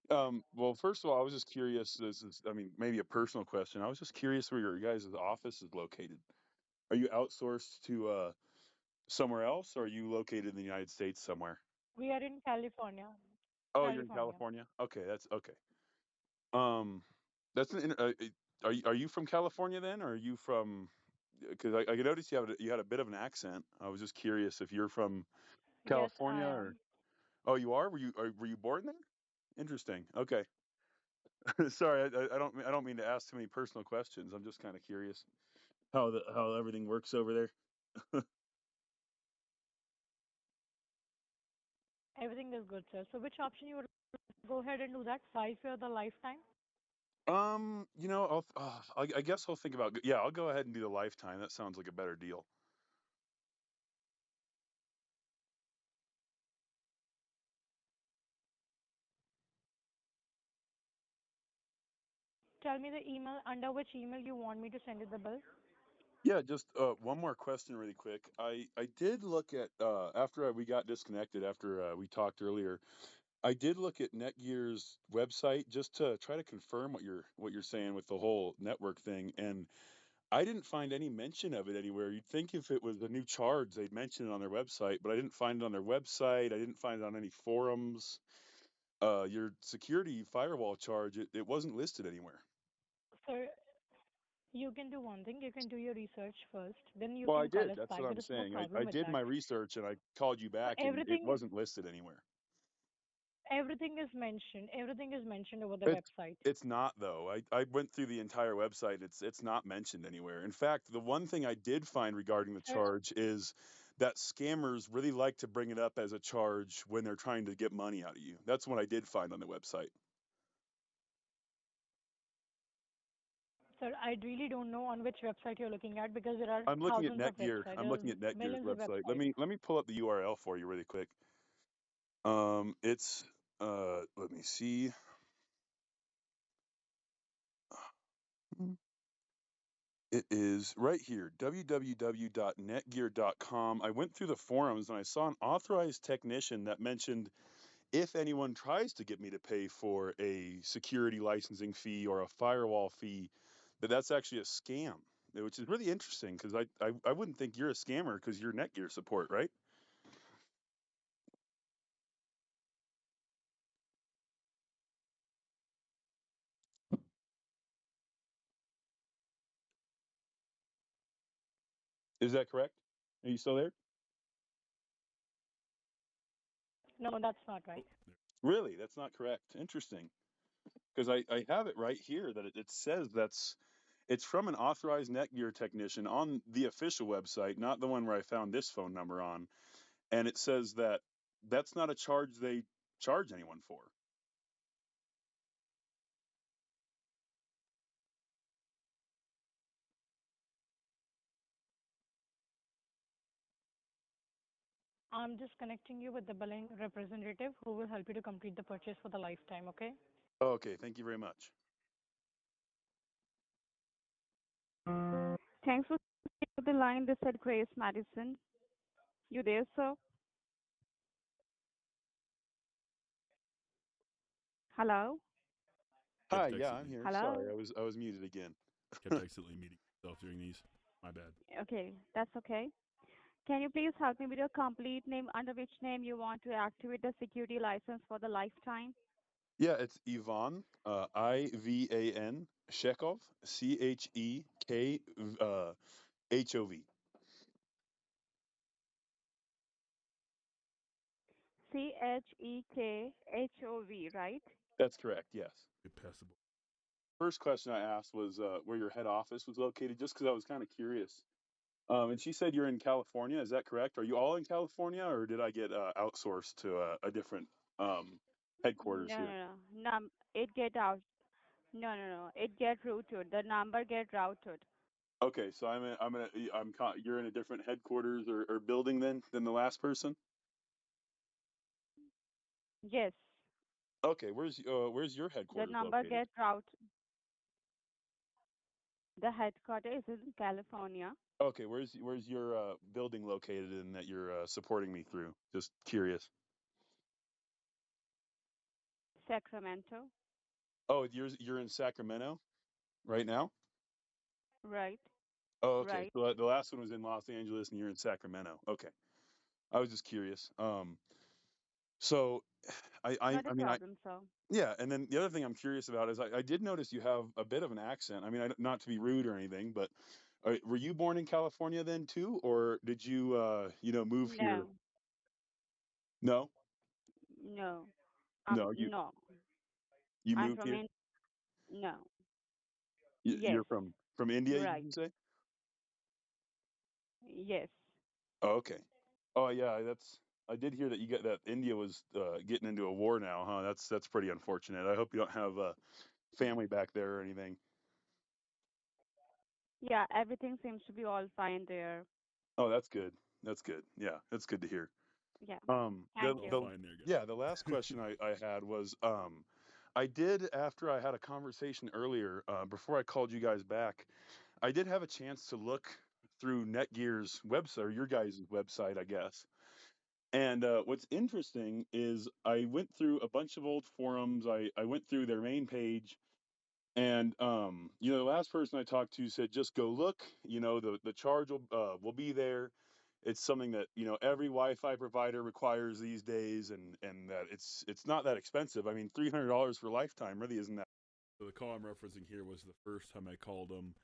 Well, first of all, I was just curious. This is, I mean, maybe a personal question. I was just curious where your guys' office is located. Are you outsourced to somewhere else, or are you located in the United States somewhere? We are in California. Oh, you're in California. California. Okay, that's okay. Um, that's are you from California then, or are you from? Because I noticed you had a bit of an accent. I was just curious if you're from Yes, I California or. am. Oh, you are. Were you born there? Interesting. Okay. Sorry, I don't mean to ask too many personal questions. I'm just kind of curious how everything works over there. Everything is good, sir. So which option you would go ahead and do that, 5 year or the lifetime? I guess I'll think about. Yeah, I'll go ahead and do the lifetime. That sounds like a better deal. Tell me the email, under which email you want me to send you the bill. Yeah, just one more question, really quick. I did look at after we got disconnected after we talked earlier. I did look at Netgear's website just to try to confirm what you're saying with the whole network thing, and I didn't find any mention of it anywhere. You'd think if it was a new charge, they'd mention it on their website, but I didn't find it on their website. I didn't find it on any forums. Your security firewall charge, it wasn't listed anywhere. Sir, you can do one thing. You can do your research first. Then you Well, I can call did. us That's what back. I'm There is no saying. I problem with did that. my research and I called you So back and it everything wasn't listed anywhere. everything is mentioned. Everything is mentioned over the It's website. it's not though. I went through the entire website. It's not mentioned anywhere. In fact, the one thing I did find regarding the Sir, charge is that scammers really like to bring it up as a charge when they're trying to get money out of you. That's what I did find on the website. sir, I really don't know on which website you're looking at because there are I'm looking at thousands of Netgear. websites. I'm There are looking at Netgear's millions of website. Let websites. me pull up the URL for you really quick. It's let me see. It is right here, www.netgear.com. I went through the forums and I saw an authorized technician that mentioned if anyone tries to get me to pay for a security licensing fee or a firewall fee, that's actually a scam, which is really interesting because I wouldn't think you're a scammer because you're Netgear support, right? Is that correct? Are you still there? No, that's not right. Really? That's not correct. Interesting. Because I have it right here that it says it's from an authorized Netgear technician on the official website, not the one where I found this phone number on. And it says that that's not a charge they charge anyone for. I'm just connecting you with the billing representative who will help you to complete the purchase for the lifetime, okay? Oh, okay, thank you very much. Thanks for staying on the line. This is Grace Madison. You there, sir? Hello? Hi, Kept yeah, I'm accidentally here. Sorry, Hello? I was muted again. kept accidentally muting myself during these. My bad. Okay, that's okay. Can you please help me with your complete name, under which name you want to activate the security license for the lifetime? Yeah, it's Ivan, Ivan Chekhov, Chek Hov. Chekhov, right? That's correct. Yes. Passable. First question I asked was where your head office was located, just because I was kind of curious. And she said you're in California. Is that correct? Are you all in California, or did I get outsourced to a different headquarters No, here? no, no. It get out. No, no, no. It get routed. The number get routed. Okay, so you're in a different headquarters or building then than the last person. Yes, Okay, where's your the headquarters number located? get routed. The headquarters is in California, Okay, where's your building located in that you're supporting me through? Just curious. Sacramento, Oh, you're in Sacramento right now? right? Oh, okay. Right. So the last one was in Los Angeles, and you're in Sacramento. Okay, I was just curious. So Not a I mean, problem, sir. yeah. And then the other thing I'm curious about is I did notice you have a bit of an accent. I mean, not to be rude or anything, but were you born in California then too, or did you move here? No, No, no, no. You no. you I'm moved from here. in. No. You're Yes. from India, did Right. you say? Yes. Oh, okay. Oh yeah, that's. I did hear that you got that India was getting into a war now, huh? That's pretty unfortunate. I hope you don't have family back there or anything. Yeah, everything seems to be all fine there. Oh, that's good. That's good. Yeah, that's good to hear. Yeah. The Thank All you. the fine there, yeah, the last guys. question I had was I did after I had a conversation earlier before I called you guys back. I did have a chance to look through Netgear's website or your guys' website, I guess. And what's interesting is I went through a bunch of old forums. I went through their main page, and the last person I talked to said just go look. The charge will be there. It's something that every Wi-Fi provider requires these days, and that it's not that expensive. I mean, $300 for lifetime really isn't that. So the call I'm referencing here was the first time I called them.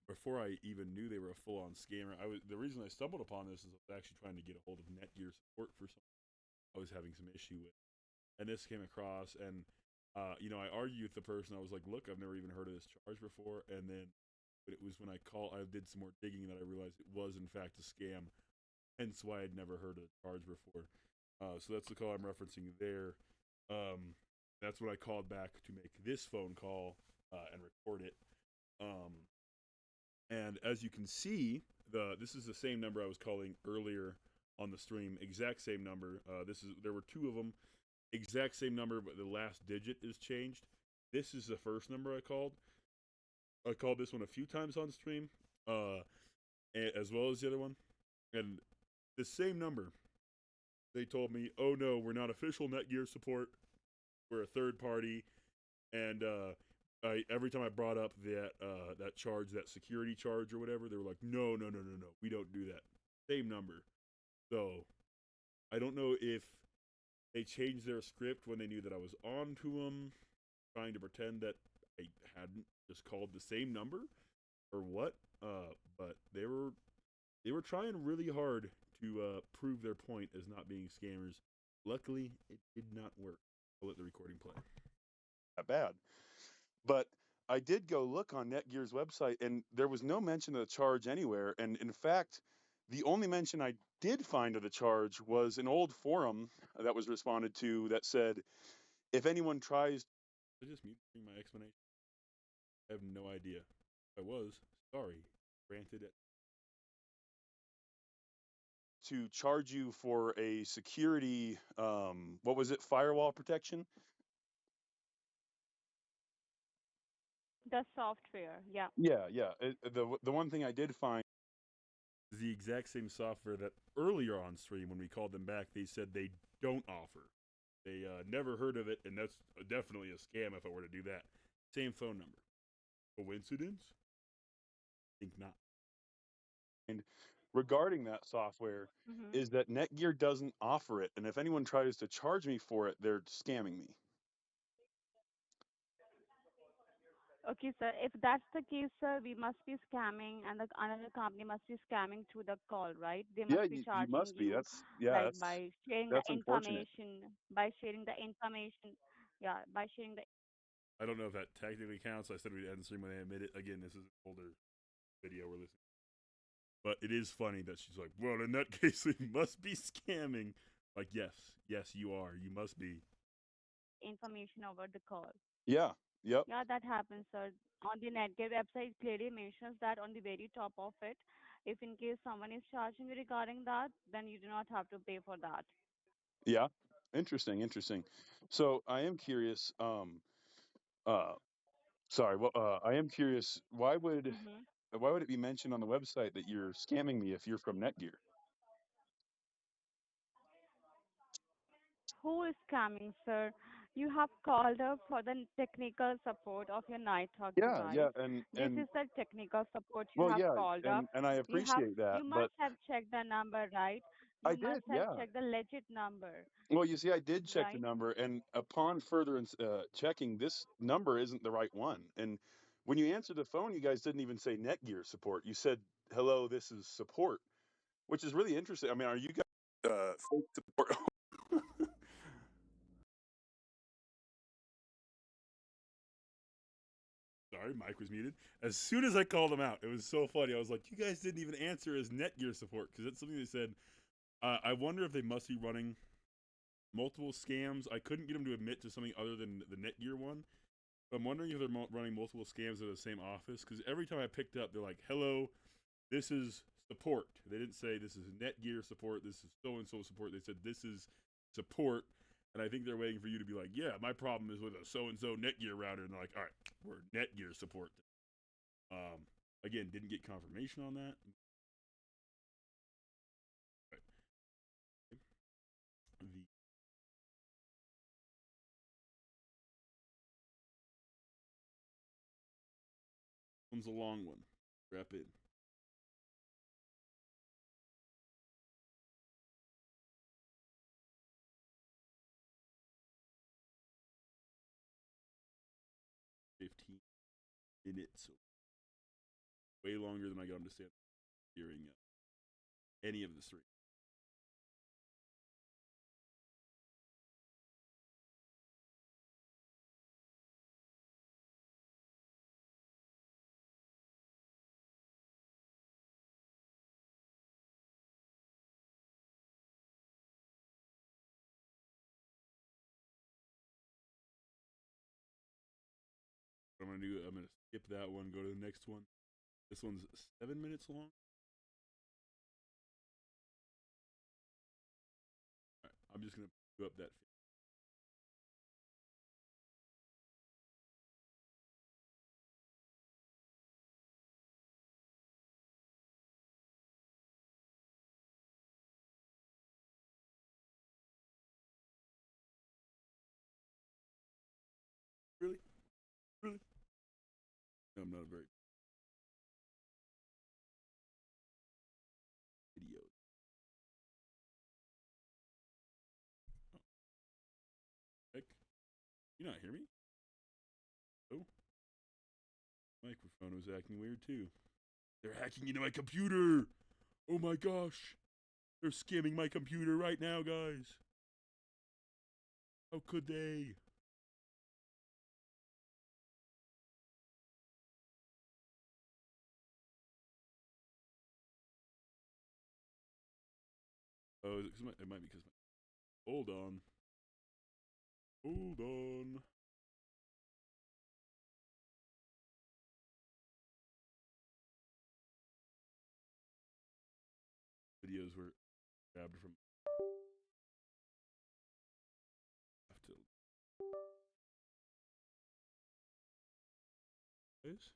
Before I even knew they were a full-on scammer. The reason I stumbled upon this is I was actually trying to get a hold of Netgear support for something I was having some issue with, and this came across, and I argued with the person. I was like, "Look, I've never even heard of this charge before," and then, but it was when I did some more digging that I realized it was in fact a scam. Hence why I'd never heard of the charge before. So that's the call I'm referencing there. Um, that's when I called back to make this phone call and record it. Um, and as you can see, this is the same number I was calling earlier on the stream. Exact same number. There were two of them. Exact same number, but the last digit is changed. This is the first number I called. I called this one a few times on stream, as well as the other one, and the same number. They told me, "Oh no, we're not official Netgear support. We're a third party." And every time I brought up that charge, that security charge or whatever, they were like, "No, no, no, no, no, we don't do that." Same number. So I don't know if they changed their script when they knew that I was on to them, trying to pretend that I hadn't just called the same number or what. But they were They were trying really hard to prove their point as not being scammers. Luckily, it did not work. I'll let the recording play. That bad. But I did go look on Netgear's website, and there was no mention of the charge anywhere. And in fact, the only mention I did find of the charge was an old forum that was responded to that said, if anyone tries. I just mute my explanation. I have no idea. If I was, sorry. Granted it. To charge you for a security, what was it, firewall protection? The software, yeah. Yeah. The one thing I did find is the exact same software that earlier on stream when we called them back, they said they don't offer. They never heard of it, and that's definitely a scam if I were to do that. Same phone number. Coincidence? I think not. And regarding that software, Hmm. is that Netgear doesn't offer it, and if anyone tries to charge me for it, they're scamming me. Okay, sir. If that's the case, sir, we must be scamming, and the another company must be scamming through the call, right? They Yeah, must be you charging must be. you, That's like by sharing the that's unfortunate. information, by sharing the information. Yeah, by sharing the. I don't know if that technically counts. I said we'd end the stream when they admit it. Again, this is an older video we're listening. But it is funny that she's like, well, in that case, we must be scamming. Like, yes, you are. You must be. Information over the call. Yeah. Yep. Yeah, that happens, sir. On the Netgear website, clearly mentions that on the very top of it, if in case someone is charging you regarding that, then you do not have to pay for that. Yeah. Interesting. So I am curious. Uh, sorry. Well, I am curious. Hmm. Why would it be mentioned on the website that you're scamming me if you're from Netgear? Who is coming, sir? You have called up for the technical support of your Nighthawk Yeah, device. This and is the technical support you well, have yeah, called up. and I You have, appreciate that, you but must have checked the number, right? I You must did. have Yeah. checked the legit number, Well, you see, I did check the right? number, and upon further checking, this number isn't the right one. And when you answered the phone, you guys didn't even say Netgear support. You said, "Hello, this is support," which is really interesting. I mean, are you guys fake support? Sorry, Mike was muted. As soon as I called him out, it was so funny. I was like, "You guys didn't even answer as Netgear support," because that's something they said. I wonder if they must be running multiple scams. I couldn't get them to admit to something other than the Netgear one. I'm wondering if they're running multiple scams at the same office, because every time I picked up, they're like, "Hello, this is support." They didn't say this is Netgear support. This is so and so support. They said this is support, and I think they're waiting for you to be like, "Yeah, my problem is with a so and so Netgear router," and they're like, "All right, we're Netgear support." Again, didn't get confirmation on that. The one's a long one. Wrap in. $15 minutes. So way longer than I got him to stand during any of the three. What I'm gonna do, I'm gonna skip that one, go to the next one. This one's 7 minutes long. All right, I'm just gonna go up that. Really, really. No, I'm not a very video. Oh, heck, you not hear me? Oh, microphone was acting weird too. They're hacking into my computer. Oh my gosh. They're skimming my computer right now, guys. How could they? Oh, it might be because my. Hold on. Hold on. Videos were grabbed from. Have to. Guys?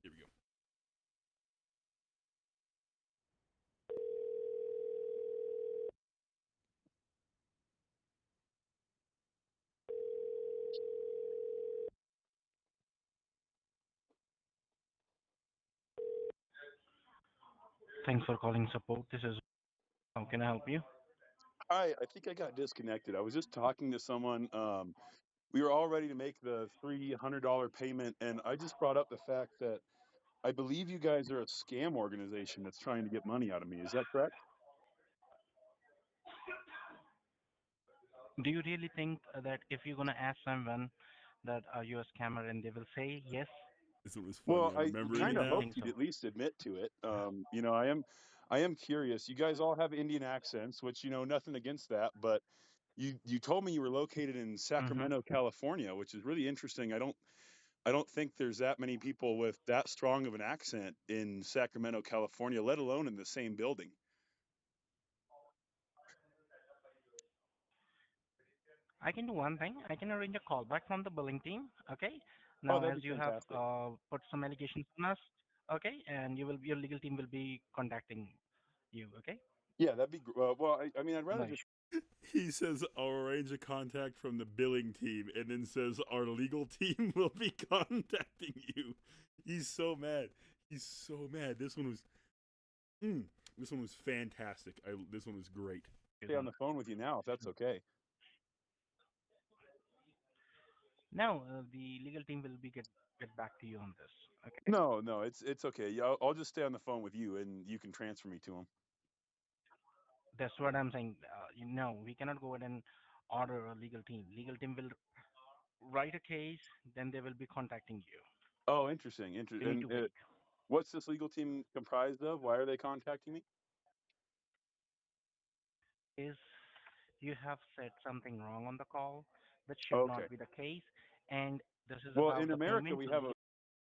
Here we go. Thanks for calling support. This is how can I help you? I think I got disconnected. I was just talking to someone. We were all ready to make the $300 payment, and I just brought up the fact that I believe you guys are a scam organization that's trying to get money out of me. Is that correct? Do you really think that if you're gonna ask someone that are you a scammer and they will say yes? This one was funny. Well, I'm I Do remembering you it kind of really now. hoped think you'd so? at least admit to it. I am curious. You guys all have Indian accents, which nothing against that, but you told me you were located in Mm-hmm. Sacramento, California, which is really interesting. I don't think there's that many people with that strong of an accent in Sacramento, California, let alone in the same building. I can do one thing. I can arrange a call back from the billing team. Okay. Oh, Now, that'd as be you have fantastic. put some allegations on us, okay, and your legal team will be contacting you. Okay. Yeah, that'd be well. I mean, I'd rather No just. issue. He says, I'll arrange a contact from the billing team, and then says, our legal team will be contacting you. He's so mad. He's so mad. Mm, this one was fantastic. This one was great. Stay on the phone with you now, if that's okay. Now, the legal team will get back to you on this. Okay. No, no, it's okay. Yeah, I'll just stay on the phone with you, and you can transfer me to him. That's what I'm saying. We cannot go ahead and order a legal team. Legal team will write a case, then they will be contacting you. Oh, interesting. You need And to wait. what's this legal team comprised of? Why are they contacting me? Is you have said something wrong on the call. That should Okay. not be the case. And this is Well, about in the America, payment. we So have a.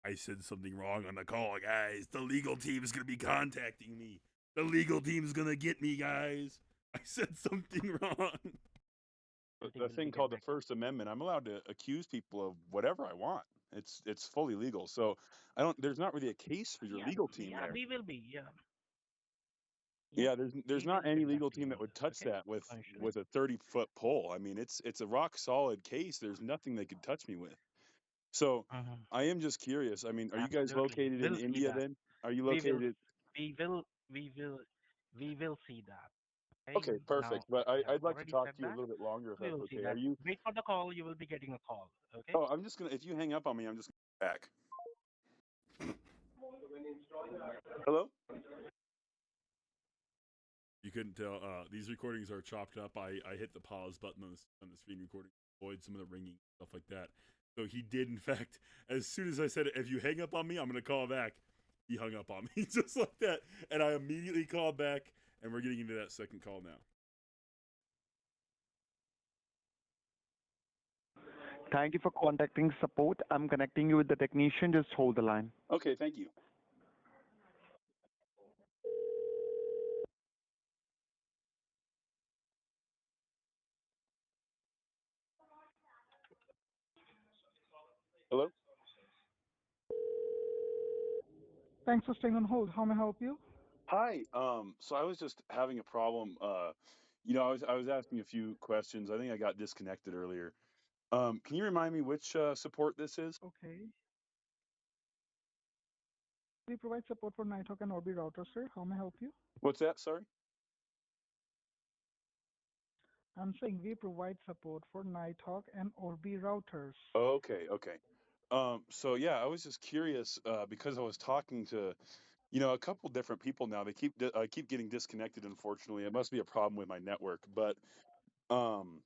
I said something wrong on the call, guys. The legal team is going to be contacting me. The legal team is going to get me, guys. I said something wrong. legal team A will be thing get called the back. First Amendment. I'm allowed to accuse people of whatever I want. It's fully legal. So I don't. There's not really a case for your Yeah, legal team yeah, there. we will be. Yeah, yeah, Yeah, there's we will not any get back legal to you team that on would this. touch Okay, that with no issue. with a 30-foot pole. I mean, it's a rock solid case. There's nothing they could touch me with. So Hmm. I am just curious. I mean, are you guys Absolutely, located in we'll see India that. then? Are you We will, located? we will, we will, we will see that. Okay. Okay, Now, perfect. as But you have I'd like to already talk said to you a that, little bit longer if we that's will see okay. Are that. you? Wait for the call. You will be getting a call. Okay. Oh, I'm just gonna. If you hang up on me, I'm just back. Hello. You couldn't tell. These recordings are chopped up. I hit the pause button on the screen recording, avoid some of the ringing stuff like that. So he did, in fact, as soon as I said, if you hang up on me, I'm gonna call back. He hung up on me just like that, and I immediately called back. And we're getting into that second call now. Thank you for contacting support. I'm connecting you with the technician. Just hold the line. Okay, thank you. Hello. Thanks for staying on hold. How may I help you? Hi. So I was just having a problem. I was asking a few questions. I think I got disconnected earlier. Can you remind me which support this is? Okay. We provide support for Nighthawk and Orbi routers, sir. How may I help you? What's that? Sorry. I'm saying we provide support for Nighthawk and Orbi routers. Okay, okay. So yeah, I was just curious because I was talking to, a couple different people now. I keep getting disconnected. Unfortunately, it must be a problem with my network. But um,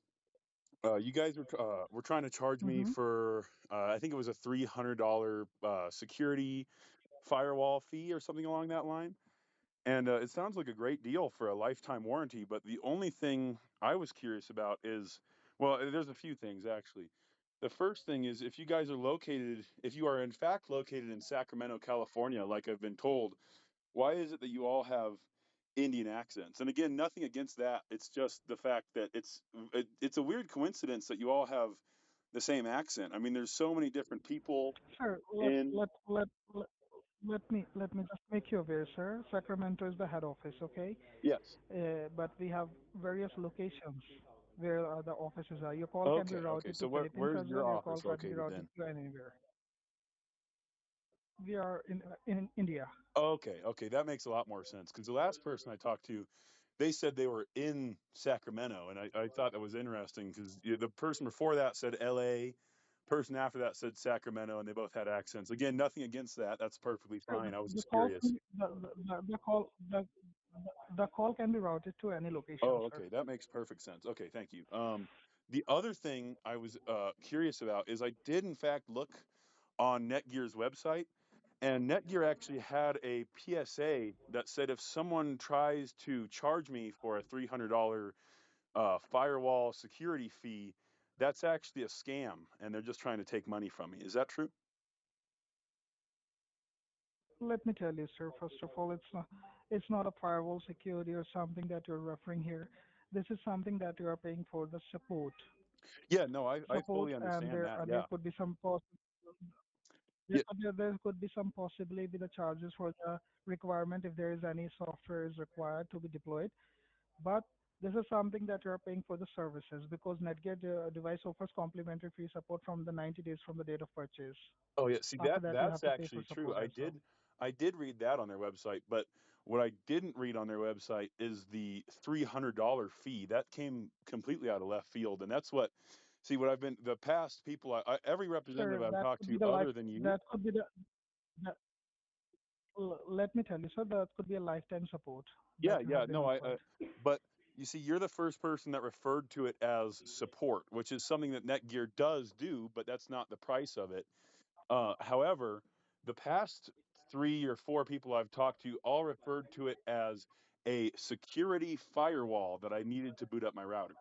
you guys were trying to charge me Mm-hmm. for I think it was a $300 security firewall fee or something along that line. And it sounds like a great deal for a lifetime warranty. But the only thing I was curious about is, well, there's a few things actually. The first thing is if you are in fact located in Sacramento, California, like I've been told, why is it that you all have Indian accents? And again, nothing against that. It's just the fact that it's a weird coincidence that you all have the same accent. I mean, there's so many different people Sir, in. let me just make you aware, sir. Sacramento is the head office, okay? Yes. But we have various locations where the offices are. Your call can be Okay. Okay. routed to So Philippines where's as your well. Your call office can be located routed then? to anywhere. We are in India. Okay, okay, that makes a lot more sense because the last person I talked to, they said they were in Sacramento, and I thought that was interesting because the person before that said L.A., person after that said Sacramento, and they both had accents. Again, nothing against that. That's perfectly Sir, fine. I was the just call curious. can be, the call can be routed to any location, Oh, sir. okay, that makes perfect sense. Okay, thank you. The other thing I was curious about is I did in fact look on Netgear's website. And Netgear actually had a PSA that said if someone tries to charge me for a $300 firewall security fee, that's actually a scam, and they're just trying to take money from me. Is that true? Let me tell you, sir. First of all, it's not a firewall security or something that you're referring here. This is something that you are paying for the Yeah, no, I support, fully and understand there that. there Yeah, could be some yeah. there could be some possibly with the charges for the requirement if there is any software is required to be deployed. But this is something that you are paying for the services because Netgear device offers complimentary free support from the 90 days from the date of purchase. Oh yeah, see After that, you'll that's have to pay for actually true. support as well. I did read that on their website, but what I didn't read on their website is the $300 fee. That came completely out of left field, and that's what. See, what I've been the past people every representative Sir, I've that talked could be to the life. other than you. That could be the let me tell you, sir. That could be a lifetime support that Yeah, you yeah, have been no, offered. but you see, you're the first person that referred to it as support, which is something that Netgear does do, but that's not the price of it. However, the past 3 or 4 people I've talked to all referred to it as a security firewall that I needed to boot up my router.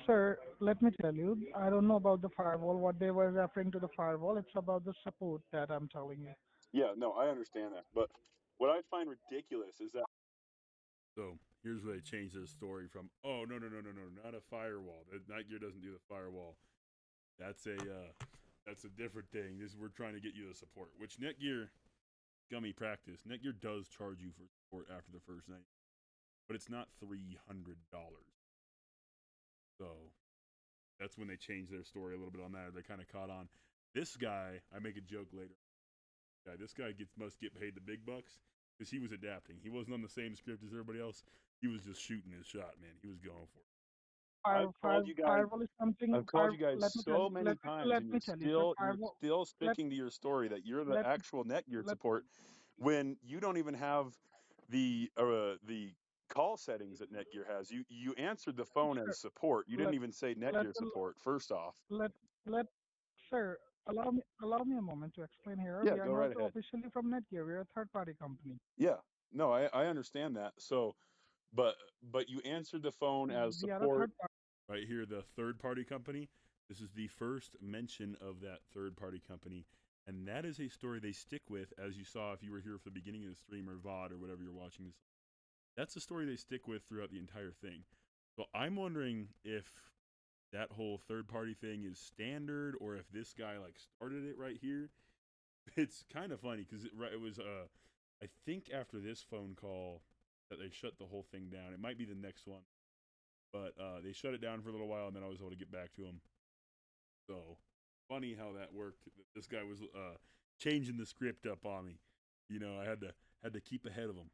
Sir, let me tell you. I don't know about the firewall. What they were referring to the firewall. It's about the support that I'm telling you. Yeah, no, I understand that, but what I find ridiculous is that. So here's where they changed their story from, oh no, not a firewall. Nightgear doesn't do the firewall. That's a different thing. This we're trying to get you the support, which Netgear gummy practice. Netgear does charge you for support after the first night, but it's not $300. So that's when they changed their story a little bit on that. They kind of caught on. This guy, I make a joke later. This guy must get paid the big bucks because he was adapting. He wasn't on the same script as everybody else. He was just shooting his shot, man. He was going for it. Firewall is something. I've called you guys Let me tell so you. many times, and Me tell you, sir. you're Firewall. still Let sticking to your story that you're the let actual Netgear let support when you don't even have the call settings that Netgear has. You answered the phone sir, as support. You didn't let even say let Netgear support. First off, let let sir. Allow me a moment to explain here. yeah, We are go not right ahead. officially from Netgear. We are a third party company. Yeah, no, I understand that. So, but you answered the phone as We are a support. third party. Right here, the third party company. This is the first mention of that third party company. And that is a story they stick with, as you saw if you were here for the beginning of the stream or VOD or whatever you're watching this. That's the story they stick with throughout the entire thing. So I'm wondering if that whole third party thing is standard or if this guy like started it right here. It's kind of funny because it was I think after this phone call that they shut the whole thing down. It might be the next one, but they shut it down for a little while, and then I was able to get back to them. So funny how that worked. This guy was changing the script up on me. I had to keep ahead of him.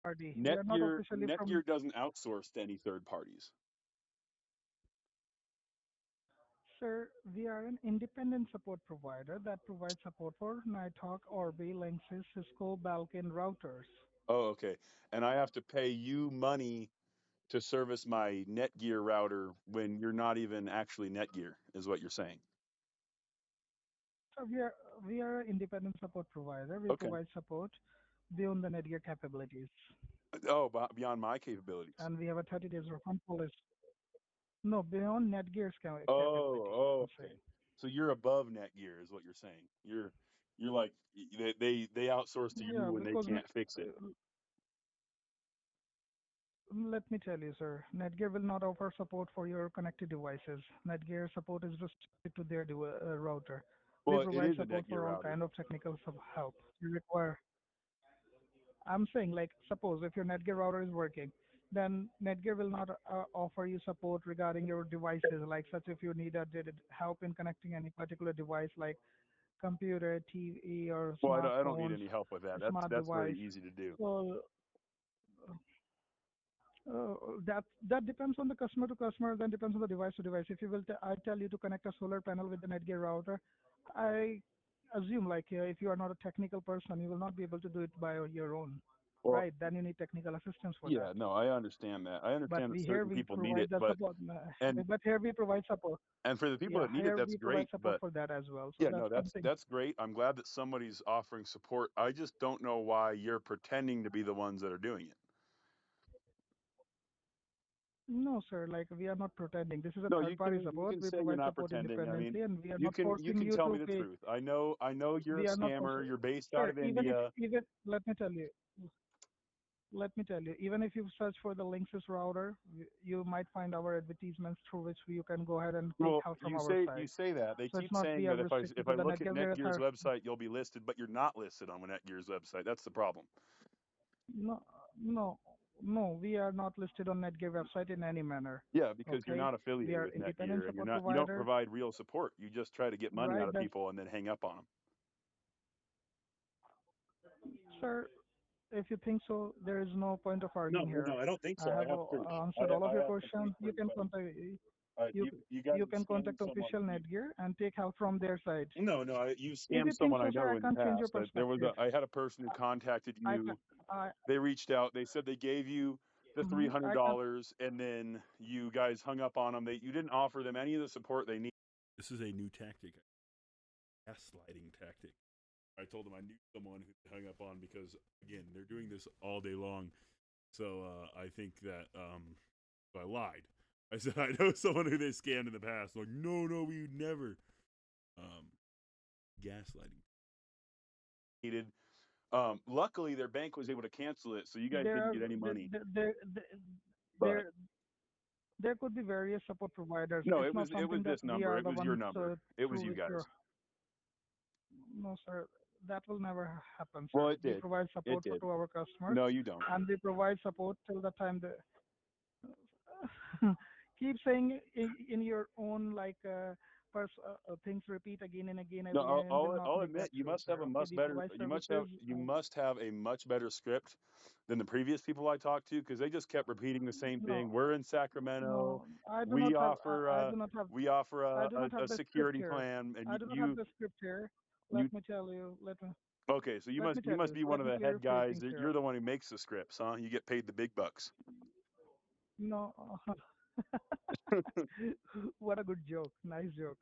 Party. We are not Netgear officially from. Netgear doesn't outsource to any third parties. Sir, we are an independent support provider that provides support for Nighthawk, Orbi, Linksys, Cisco, Balkan routers. Oh, okay. And I have to pay you money to service my Netgear router when you're not even actually Netgear, is what you're saying. So we are an independent support provider. We Okay. provide support beyond the Netgear capabilities, Oh, beyond my capabilities. and we have a 30 days refund policy. No, beyond Netgear's capability. Oh, I'm okay. saying. So you're above Netgear, is what you're saying. You're like they outsource to you Yeah, when they because can't fix it. let me tell you, sir, Netgear will not offer support for your connected devices. Netgear support is restricted to their router. We Well, it provide is a support Netgear for all router. kind of technical help you require. I'm saying, like, suppose if your Netgear router is working, then Netgear will not offer you support regarding your devices, like such if you need help in connecting any particular device, like computer, TV, or Well, I don't need smartphones, any help with that. smart That's very device. easy to do. So that depends on the customer to customer, then depends on the device to device. If you will, I tell you to connect a solar panel with the Netgear router, I assume like if you are not a technical person, you will not be able to do it by your own, Well, right? Then you need technical assistance for that. yeah, no, I understand that. I But understand that we here certain we people need it, provide the but support. and But here we provide support. and for the people Yeah, that need it, here that's we provide great. support But for that as well. So yeah, no, that's something. that's great. I'm glad that somebody's offering support. I just don't know why you're pretending to be the ones that are doing it. No, sir. Like we are not pretending. This is a No, third-party you support. can We say you're provide not support pretending. I mean, independently, and we are you not can forcing you tell to me the pay. truth. I know you're a We are not scammer. forcing. You're based out Sir, of India. let me tell you, even if you search for the Linksys router, you might find our advertisements through which you can go ahead and take Well, help from you our say side. that. They So it's keep not saying we are that restricted if to I the look at Netgear. Netgear's website, you'll be listed, but you're not listed on Netgear's website. That's the problem. No, no, no. We are not listed on Netgear website in any manner. Yeah, because you're Okay, not we affiliated are with independent Netgear and support you don't provider, provide real support. You just try to get money out right? of That, people and then hang up on them. sir, if you think so, there is no point of No, arguing here. I don't think I so. I have have proof. answered all of I your have complete questions. You proof. can contact you You guys you have can scammed contact someone. official Netgear and take help from their side. You If you scammed think someone I so, sir, know I in the can't change your past. perspective. I had a person who contacted I can you. I They reached out. They said they gave you the three hundred I can dollars, and then you guys hung up on them. You didn't offer them any of the support they need. This is a new tactic, gaslighting tactic. I told them I knew someone who hung up on because again they're doing this all day long. So I think that so I lied. I said I know someone who they scammed in the past. Like no, we would never. Um, Gaslighting. Needed. Luckily, their bank was able to cancel it, so you guys there didn't are get any money. But there there could be various support providers. no, It's not it was something that this we number. are It the was your ones number. It was through you which you're. guys. No, sir, that will never happen, Well, sir. it We did. provide It support did. to our customers, No, you don't. and we provide support till the time the keep saying in your own like things repeat again and again No, and will not I'll make admit that true, sir. Okay, we provide services. you must have a much better script than the previous people I talked to because they just kept repeating the same thing. No, We're in Sacramento. no, I do not We have. offer I I do not have a the script security here. plan, and I do not have the script here. you Let me tell you. okay. So Let me you tell must you. be one Let of me the clear head a few guys. things You're here. the one who makes the scripts, huh? You get paid the big bucks. No, what a good joke. Nice joke.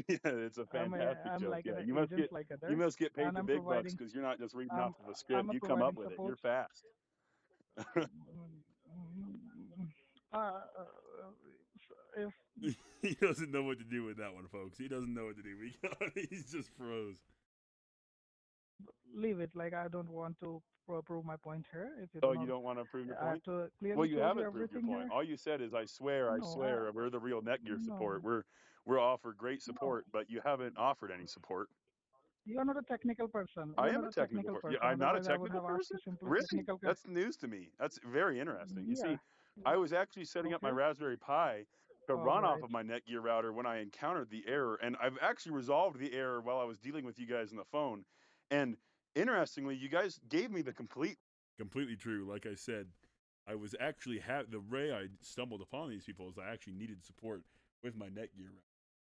Yeah, it's a fantastic I'm joke. like Yeah, an agent like you other, must get paid and the big bucks because you're not just reading off of a script. I'm You come up providing with it. support. You're fast. Uh, uh, if He doesn't know what to do with that one, folks. He doesn't know what to do. He's just froze. leave it, like I don't want to prove my point here. If you Oh, do you not, don't want to prove your I have point? to Well, clearly you told you haven't proved your everything point. here. All you said is, I No, swear, we're the real Netgear no, support. We're offer great no. support, but you haven't offered any support. You are not a technical person. I You're am not a a technical technical person. Yeah, person. I'm not a Otherwise, I would technical have asked person. you simply Really? technical. That's news to me. That's very interesting. You Yeah. see, I was actually setting up my Okay. Raspberry Pi to All run off right. of my Netgear router when I encountered the error, and I've actually resolved the error while I was dealing with you guys on the phone. And interestingly, you guys gave me the complete. Completely true. Like I said, I was actually the way I stumbled upon these people is I actually needed support with my Netgear router,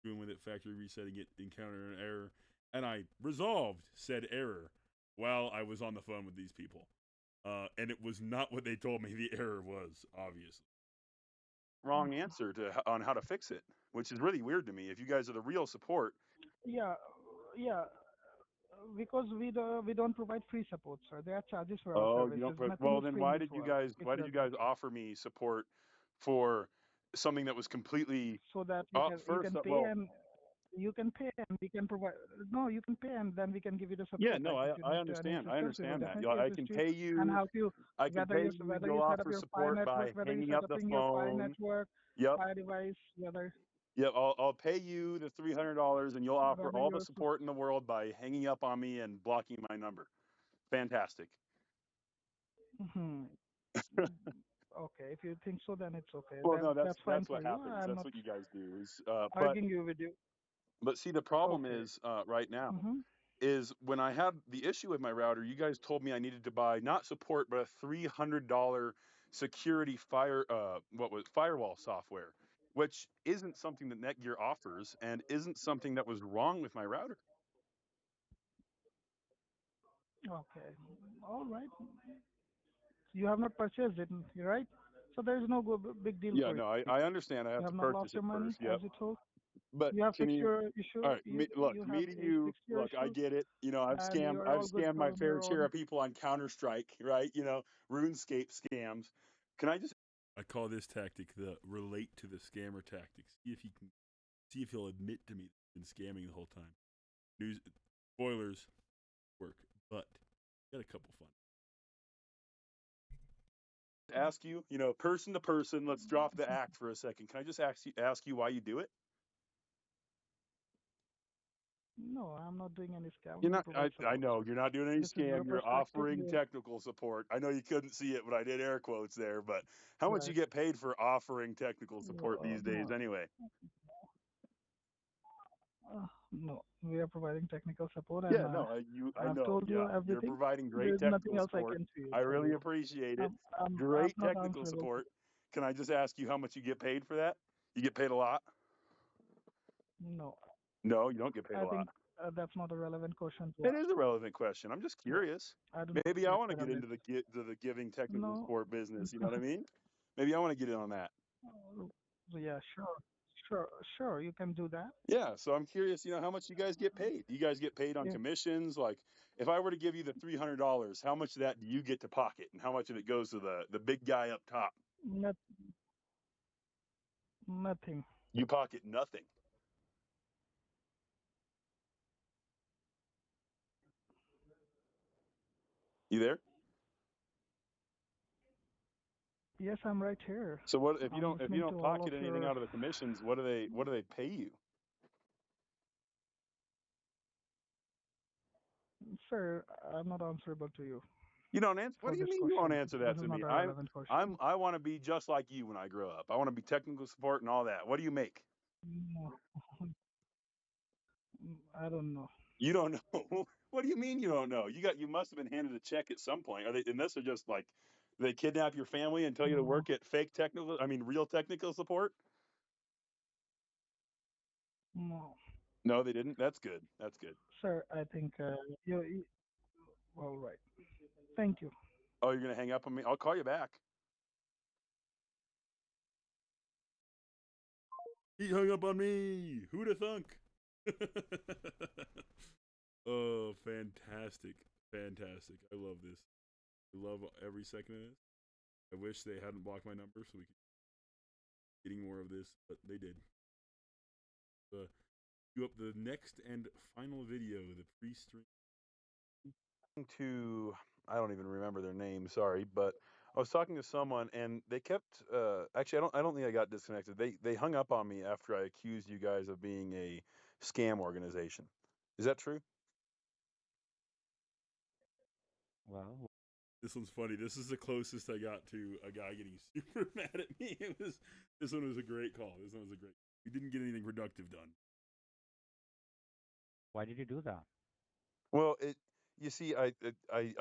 doing with it, factory resetting it, encountered an error, and I resolved said error while I was on the phone with these people. And it was not what they told me the error was, obviously. Wrong answer on how to fix it, which is really weird to me. If you guys are the real support, Yeah. Yeah. Because we don't provide free support, sir. There are charges for our oh, you don't services. put. Nothing Well, is then free in why this did you world. guys? If Why you did are you guys thinking, offer me support for something that was completely? so that you First, can pay well, and you can pay and we can provide. No, you can pay and then we can give you the yeah, support. no, Like if you I need any understand. I assistance, we will understand that. definitely I can assist you pay and you. help you. I can pay you. Whether You'll you set up offer your Pi support network, by whether you hanging set up up the in your Pi phone. network, Yep. Pi device, Yep. I'll pay you the $300, and you'll offer whether all the you're. support in the world by hanging up on me and blocking my number. Fantastic. Hmm. Okay, if you think so, then it's okay. Well, no, That's fine that's what for you. happens. I'm That's not what you guys do. Is arguing you with you. but see, the problem Okay. is right now Mm-hmm. is when I had the issue with my router, you guys told me I needed to buy not support but a $300 security firewall software, which isn't something that Netgear offers and isn't something that was wrong with my router. Okay. All right. You have not purchased it, right? So there is no big deal Yeah, for you. no, I understand. I have You to have not purchase lost it your money, first. Yep. as you told. But You have can fixed you? your All issue. right, look, You have me to you. fixed your Look, I issue, get it. You know, and you are I've all good scammed my on fair your share own. of people on Counter Strike, right? You know, RuneScape scams. Can I just? I call this tactic the relate to the scammer tactic. See if he'll admit to me that he's been scamming the whole time. News spoilers work, but got a couple fun. Ask you, you know, person to person. Let's drop the act for a second. Can I just ask you why you do it? No, I'm not doing any You're scam. We not. provide I support, know sir. you're not doing any This is your scam. You're perspective. offering You technical support. I know you couldn't see it, but I did air quotes there. But how much you right? get paid for offering technical support these days, No, anyway? no. We are providing technical support, and Yeah, no, I I've know. told Yeah, you you're everything. providing great There's nothing technical else I support. can I tell really you. appreciate it. I'm Great not technical answerable to. support. Can I just ask you how much you get paid for that? You get paid a lot? No, No, you don't get paid a I lot. think that's not a relevant question to It ask. is a relevant question. I'm just No, curious. I do not Maybe I get want to paid get on this. into the giving technical No. support business. You know what I mean? Maybe I want to get in on that. So yeah, sure. You can do that. Yeah, so I'm curious, you know, how much you guys get paid? Do you guys get paid on Yeah, commissions? Like, if I were to give you the $300, how much of that do you get to pocket, and how much of it goes to the big guy up top? not, nothing. You pocket nothing. You there? Yes, I'm right here. So what if you I'm don't listening to all of pocket anything your. out of the commissions? What do they pay you? Sir, I'm not answerable to you You don't answer. What for do you this mean you won't question. answer This that is to not me? a relevant question. I want to be just like you when I grow up. I want to be technical support and all that. What do you make? No, I don't know. You don't know. What do you mean you don't know? You must have been handed a check at some point. Are they unless they're just like they kidnap your family and tell you to No, work at real technical support? no, No, they didn't. That's good. That's good. sir. I think you. All right. Thank you. Oh, you're gonna hang up on me? I'll call you back. He hung up on me. Who'da thunk? Oh, fantastic. Fantastic. I love this. I love every second of this. I wish they hadn't blocked my number so we could getting more of this, but they did. You up the next and final video, the pre-stream to I don't even remember their name, sorry, but I was talking to someone and they kept actually I don't think I got disconnected. They hung up on me after I accused you guys of being a scam organization. Is that true? Well, This one's funny. This is the closest I got to a guy getting super mad at me. It was this one was a great call. This one was a great. We didn't get anything productive done. why did you do that? Well, it you see, I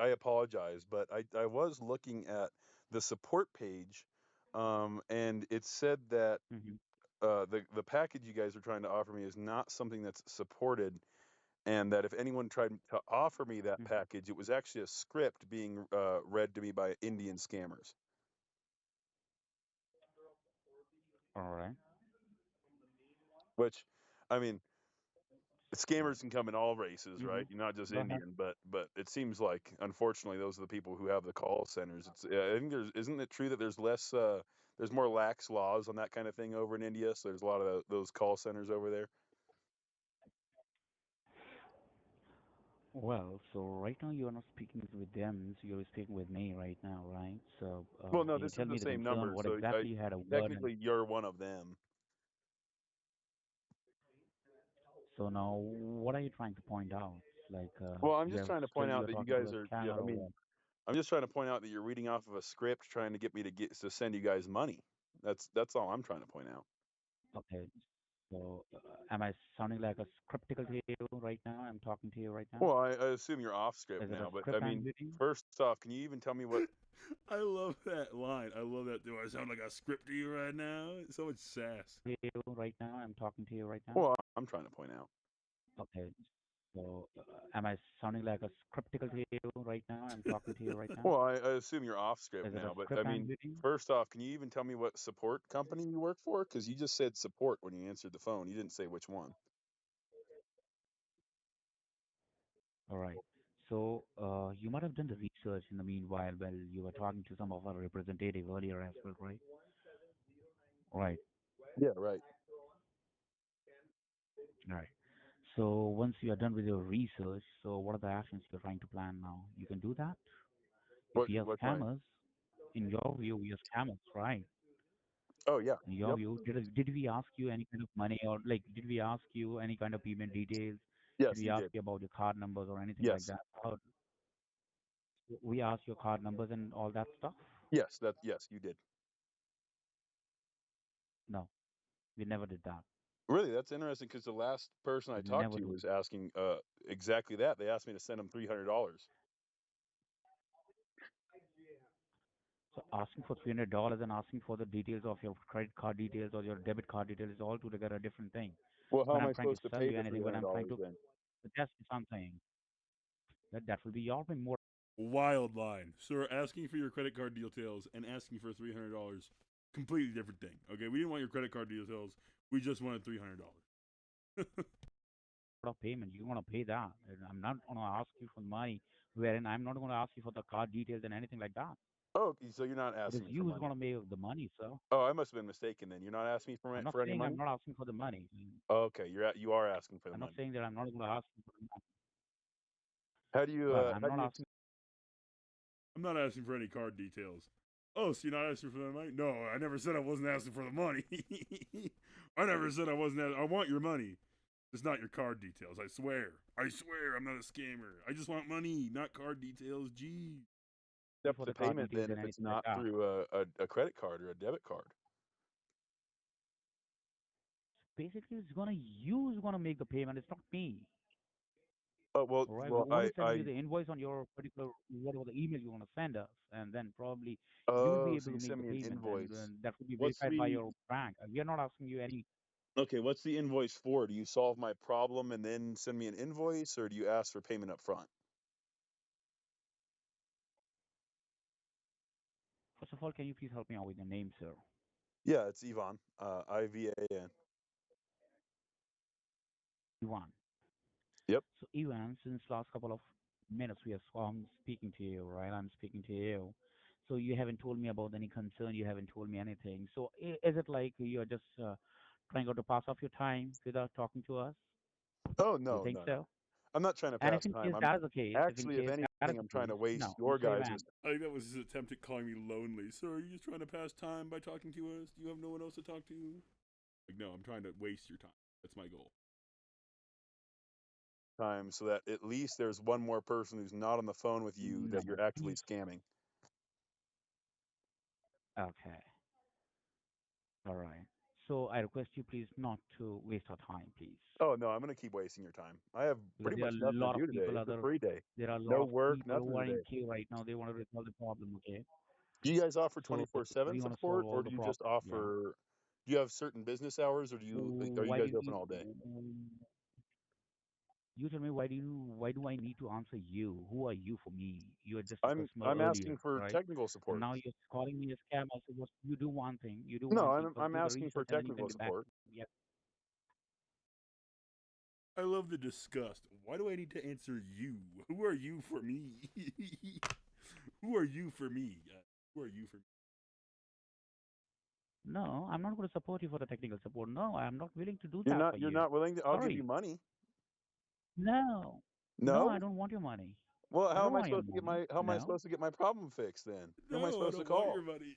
apologize, but I was looking at the support page, and it said that Hmm. the package you guys are trying to offer me is not something that's supported, and that if anyone tried to offer me that Hmm. package, it was actually a script being read to me by Indian scammers. All right. Which, I mean, scammers can come in all races, Mm-hmm. right? You're not just Go ahead. Indian, but it seems like unfortunately those are the people who have the call centers. It's I think there's isn't it true that there's less there's more lax laws on that kind of thing over in India, so there's a lot of those call centers over there. Well, so right now you are not speaking with them, so you're speaking with me right now, right? So, Well, no, can you this is tell the me the same concern? number, What so exactly you had a word in? technically you're one of them. So now, what are you trying to point out? Like, Well, I'm you just have trying to point still out you're that you talking to guys a are. Yeah, scammer I or what? mean, I'm just trying to point out that you're reading off of a script trying to get me to send you guys money. That's all I'm trying to point out. Okay. So, am I sounding like a skeptical to you right now? I'm talking to you right now. Well, I assume you're off script Is it a now, but I script I'm mean, reading? first off, can you even tell me what? I love that line. I love that. Do I sound like a script to you right now? So much sass. To you right now. I'm talking to you right now. Well, I'm trying to point out. Okay. So, am I sounding like a skeptical to you right now? I'm talking to you right now. Well, I assume you're off script Is it a now, but I script I'm mean, reading? first off, can you even tell me what support company you work for? Because you just said support when you answered the phone. You didn't say which one. All right. So, you might have done the research in the meanwhile while you were talking to some of our representative earlier as well, right? Right. Yeah, right. Right. So once you are done with your research, so what are the actions you're trying to plan now? You can do that. If we are What kind? scammers, in your view, we are scammers, right? Oh yeah. In your Yep. view, did we ask you any kind of money or like did we ask you any kind of payment details? Did Yes, we you ask did. you about your card numbers or anything like Yes. that? Or we asked your card numbers and all that stuff? Yes, you did. No, we never did that. Really, that's interesting because the last person I We talked never to do. was asking exactly that. They asked me to send them $300. So asking for $300 and asking for the details of your credit card details or your debit card details is altogether a different thing. Well, how When am I'm I trying to supposed to sell pay you the anything, when I'm trying $300 to then? suggest you something, that will be your more. Wild line. Sir, asking for your credit card details and asking for $300. Completely different thing. Okay, we didn't want your credit card details. We just wanted $300. Of payment. You want to pay that. And I'm not going to ask you for money, wherein I'm not going to ask you for the card details and anything like that. Oh, so you're not It is asking me for you who's money. going to make the money, sir. Oh, I must have been mistaken then. You're not asking me I'm not for any saying I'm money? not asking for the money. Oh, okay, you are asking for the I'm not money. saying that I'm not going to ask you for the money. Well, I'm How do not you asking. I'm not asking for any card details. Oh, so you're not asking for the money? No, I never said I wasn't asking for the money. I never said I wasn't. I want your money. It's not your card details. I swear. I swear I'm not a scammer. I just want money, not card details. Gee. accept For the the card payment details then and if it's anything like not that. through a credit card or a debit card? Basically, it's gonna you is gonna make the payment. It's not me. Oh well, All right, we're well going to send you I the invoice on your particular whatever the email you want to send us, and then probably you will be oh, so able to you make send the me an payment, and invoice. that will be What's verified by the your bank. We are not asking you any. Okay, what's the invoice for? Do you solve my problem and then send me an invoice, or do you ask for payment up front? First of all, can you please help me out with your name, sir? Yeah, it's Ivan. Ivan. Ivan. Yep. So Ivan, since last couple of minutes we are speaking to you, right? I'm speaking to you. So you haven't told me about any concern. You haven't told me anything. So is it like you're just trying to pass off your time without talking to us? Oh Do you no, think no, no. so? I'm not trying to And if pass in time. case I'm that is the case, if in actually, if case that is anything, I'm the trying case, to waste no, your Mr. guys' Ivan, I think that was his attempt at calling me lonely. Sir, are you just trying to pass time by talking to us? Do you have no one else to talk to? Like, no, I'm trying to waste your time. That's my goal. time so that at least there's one more person who's not on the phone with you that No, you're actually please. scamming. Okay. All right. So I request you please not to waste our time, please, Oh no, I'm gonna keep wasting your time. I have because pretty there are much a nothing to lot of do today. people It's a other. free day. There are a lot No of work, people nothing who are in today. queue right now. They want to resolve the problem. Okay. Do you guys offer So how 24/7 do you want to solve support, or all do the you just problems? Yeah. offer? Do you have certain business hours, or are you Why do guys you open need? all day? You tell me why do I need to answer you? Who are you for me? You are just a customer I'm earlier, asking for right? technical And support. now you're calling me a scammer. So what you do one thing, No, first I'm do the asking for research, and then you can technical get back. support. Yeah. I love the disgust. Why do I need to answer you? Who are you for me? Who are you for me? Who are you for me? No, I'm not going to support you for the technical support. No, I'm not willing to do that for You're you. not willing to. I'll give you Sorry. money. No. No, I No. don't want your money. Well, I don't want your money. how am I No. supposed to get my problem fixed then? Who am I No, I supposed to don't want your call? money.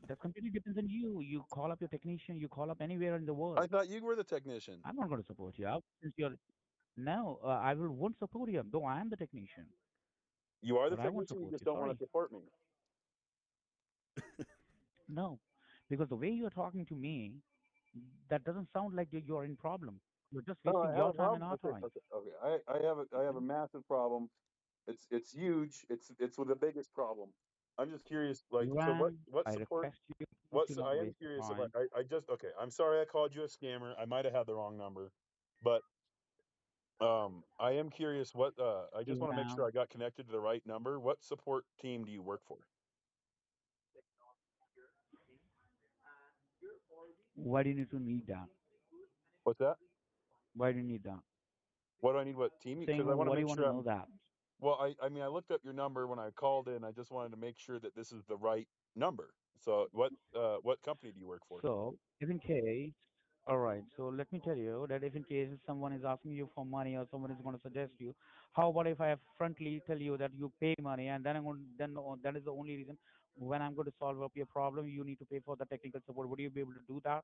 That completely depends on you. You call up your technician, you call up anywhere in the I world. thought you were the technician. I'm not going to support you. Since you're no, I will won't support you, though I am the technician, You are the but I won't technician. You support just you. don't want Sorry. to support me. No, because the way you're talking to me, that doesn't sound like you're in problem. You're just No, wasting I have your a time and problem. our Okay, time. okay, okay. I have a massive problem. It's huge. It's the biggest problem. I'm just curious, like, so Ivan, what I support? request you to not I am waste the curious if time. I just okay. I'm sorry I called you a scammer. I might have had the wrong number, but I am curious what I just want to make sure Ivan, I got connected to the right number. What support team do you work for? why do you need to need that? What's that? Why do you need that? What do I need? What team? Saying Because I want to what do you make want to sure know I'm. that? Well, I mean, I looked up your number when I called in. I just wanted to make sure that this is the right number. So, what company do you work for? So, if in case, all right, so let me tell you that if in case someone is asking you for money or someone is going to suggest you, how about if I frontly tell you that you pay money and then I'm going then that is the only reason when I'm going to solve up your problem, you need to pay for the technical support. Would you be able to do that?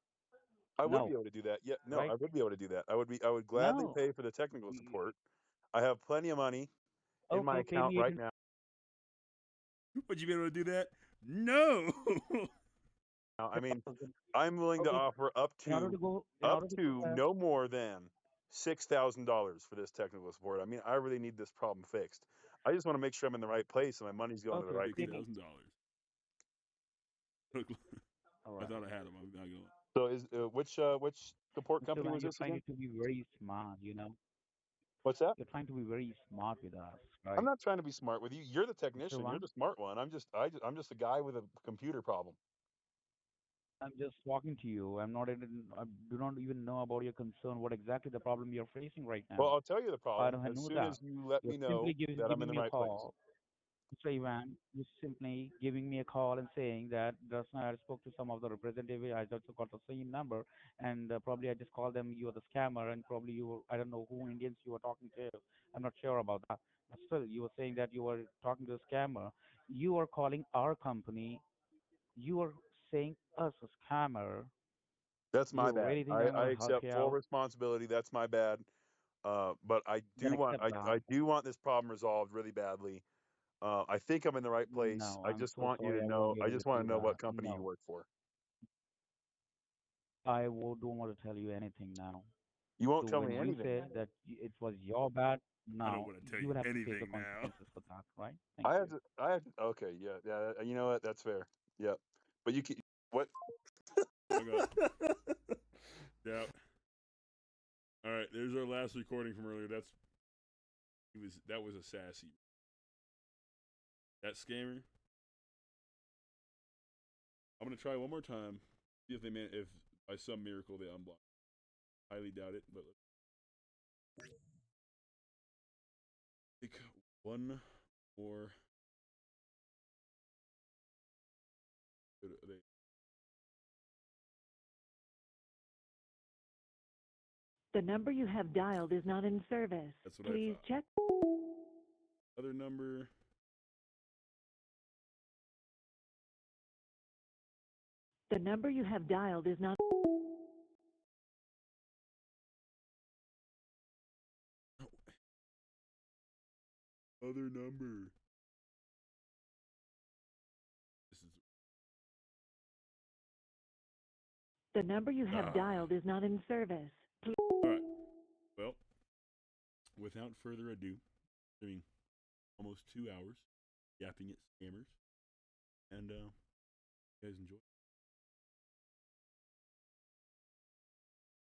I would be No, able to do that. Yeah, no, I right? would be able to do that. I would gladly No. pay for the technical support. I have plenty of money in my Okay, pay account me right 18. now. Would you be able to do that? No. I mean, I'm willing to Okay, offer in order to go ahead. no more than $6,000 for this technical support. I mean, I really need this problem fixed. I just want to make sure I'm in the right place and my money's going to the Okay, right Six pay people. me. thousand dollars. All I right. thought I had him. I'm not gonna. So, is which support So company man, was you're this trying again? to be very smart, you know. What's that? You're trying to be very smart with us, I'm right? not trying to be smart with you. You're the Mr. technician. You're One, the smart one. I'm just a guy with a computer problem. I'm just talking to you. I do not even know about your concern, what exactly the problem you're facing right Well, now. I'll tell you the I problem don't as know soon that. as you let You're me simply know that I'm in giving the me a right place. call. Mr. Ivan, you're simply giving me a call and saying that just now I spoke to some of the representative. I also got the same number, and probably I just called them. You're the scammer, and probably I don't know who Indians you were talking to. I'm not sure about that. But still, you were saying that you were talking to a scammer. You are calling our company. You are saying us a scammer. That's my You bad. really think I'm I going to help accept you full out? responsibility. That's my bad. But Then accept that. I do want this problem resolved really badly. I think I'm in the right place. No, I'm so sorry. I won't be I able to just want do to know that. what company you No, work for. don't want to tell you anything now. You won't So tell when me you anything. say that it was your bad, I don't now want to tell you you will have to face the anything now. consequences for that, right? Thank you. Okay, yeah, yeah. You know what? That's fair. Yeah, but you can. What? I got. Yeah. All right. There's our last recording from earlier. That was a sassy. That scammer. I'm gonna try one more time. See if by some miracle they unblock. Highly doubt it, but let's take one more. They, The number you have dialed is not in service. that's what I Please thought. check. Other number. The number you have dialed is not. other number. This is The number you have dialed is not in service. all right. Well, without further ado, doing almost 2 hours yapping at scammers, and you guys enjoy.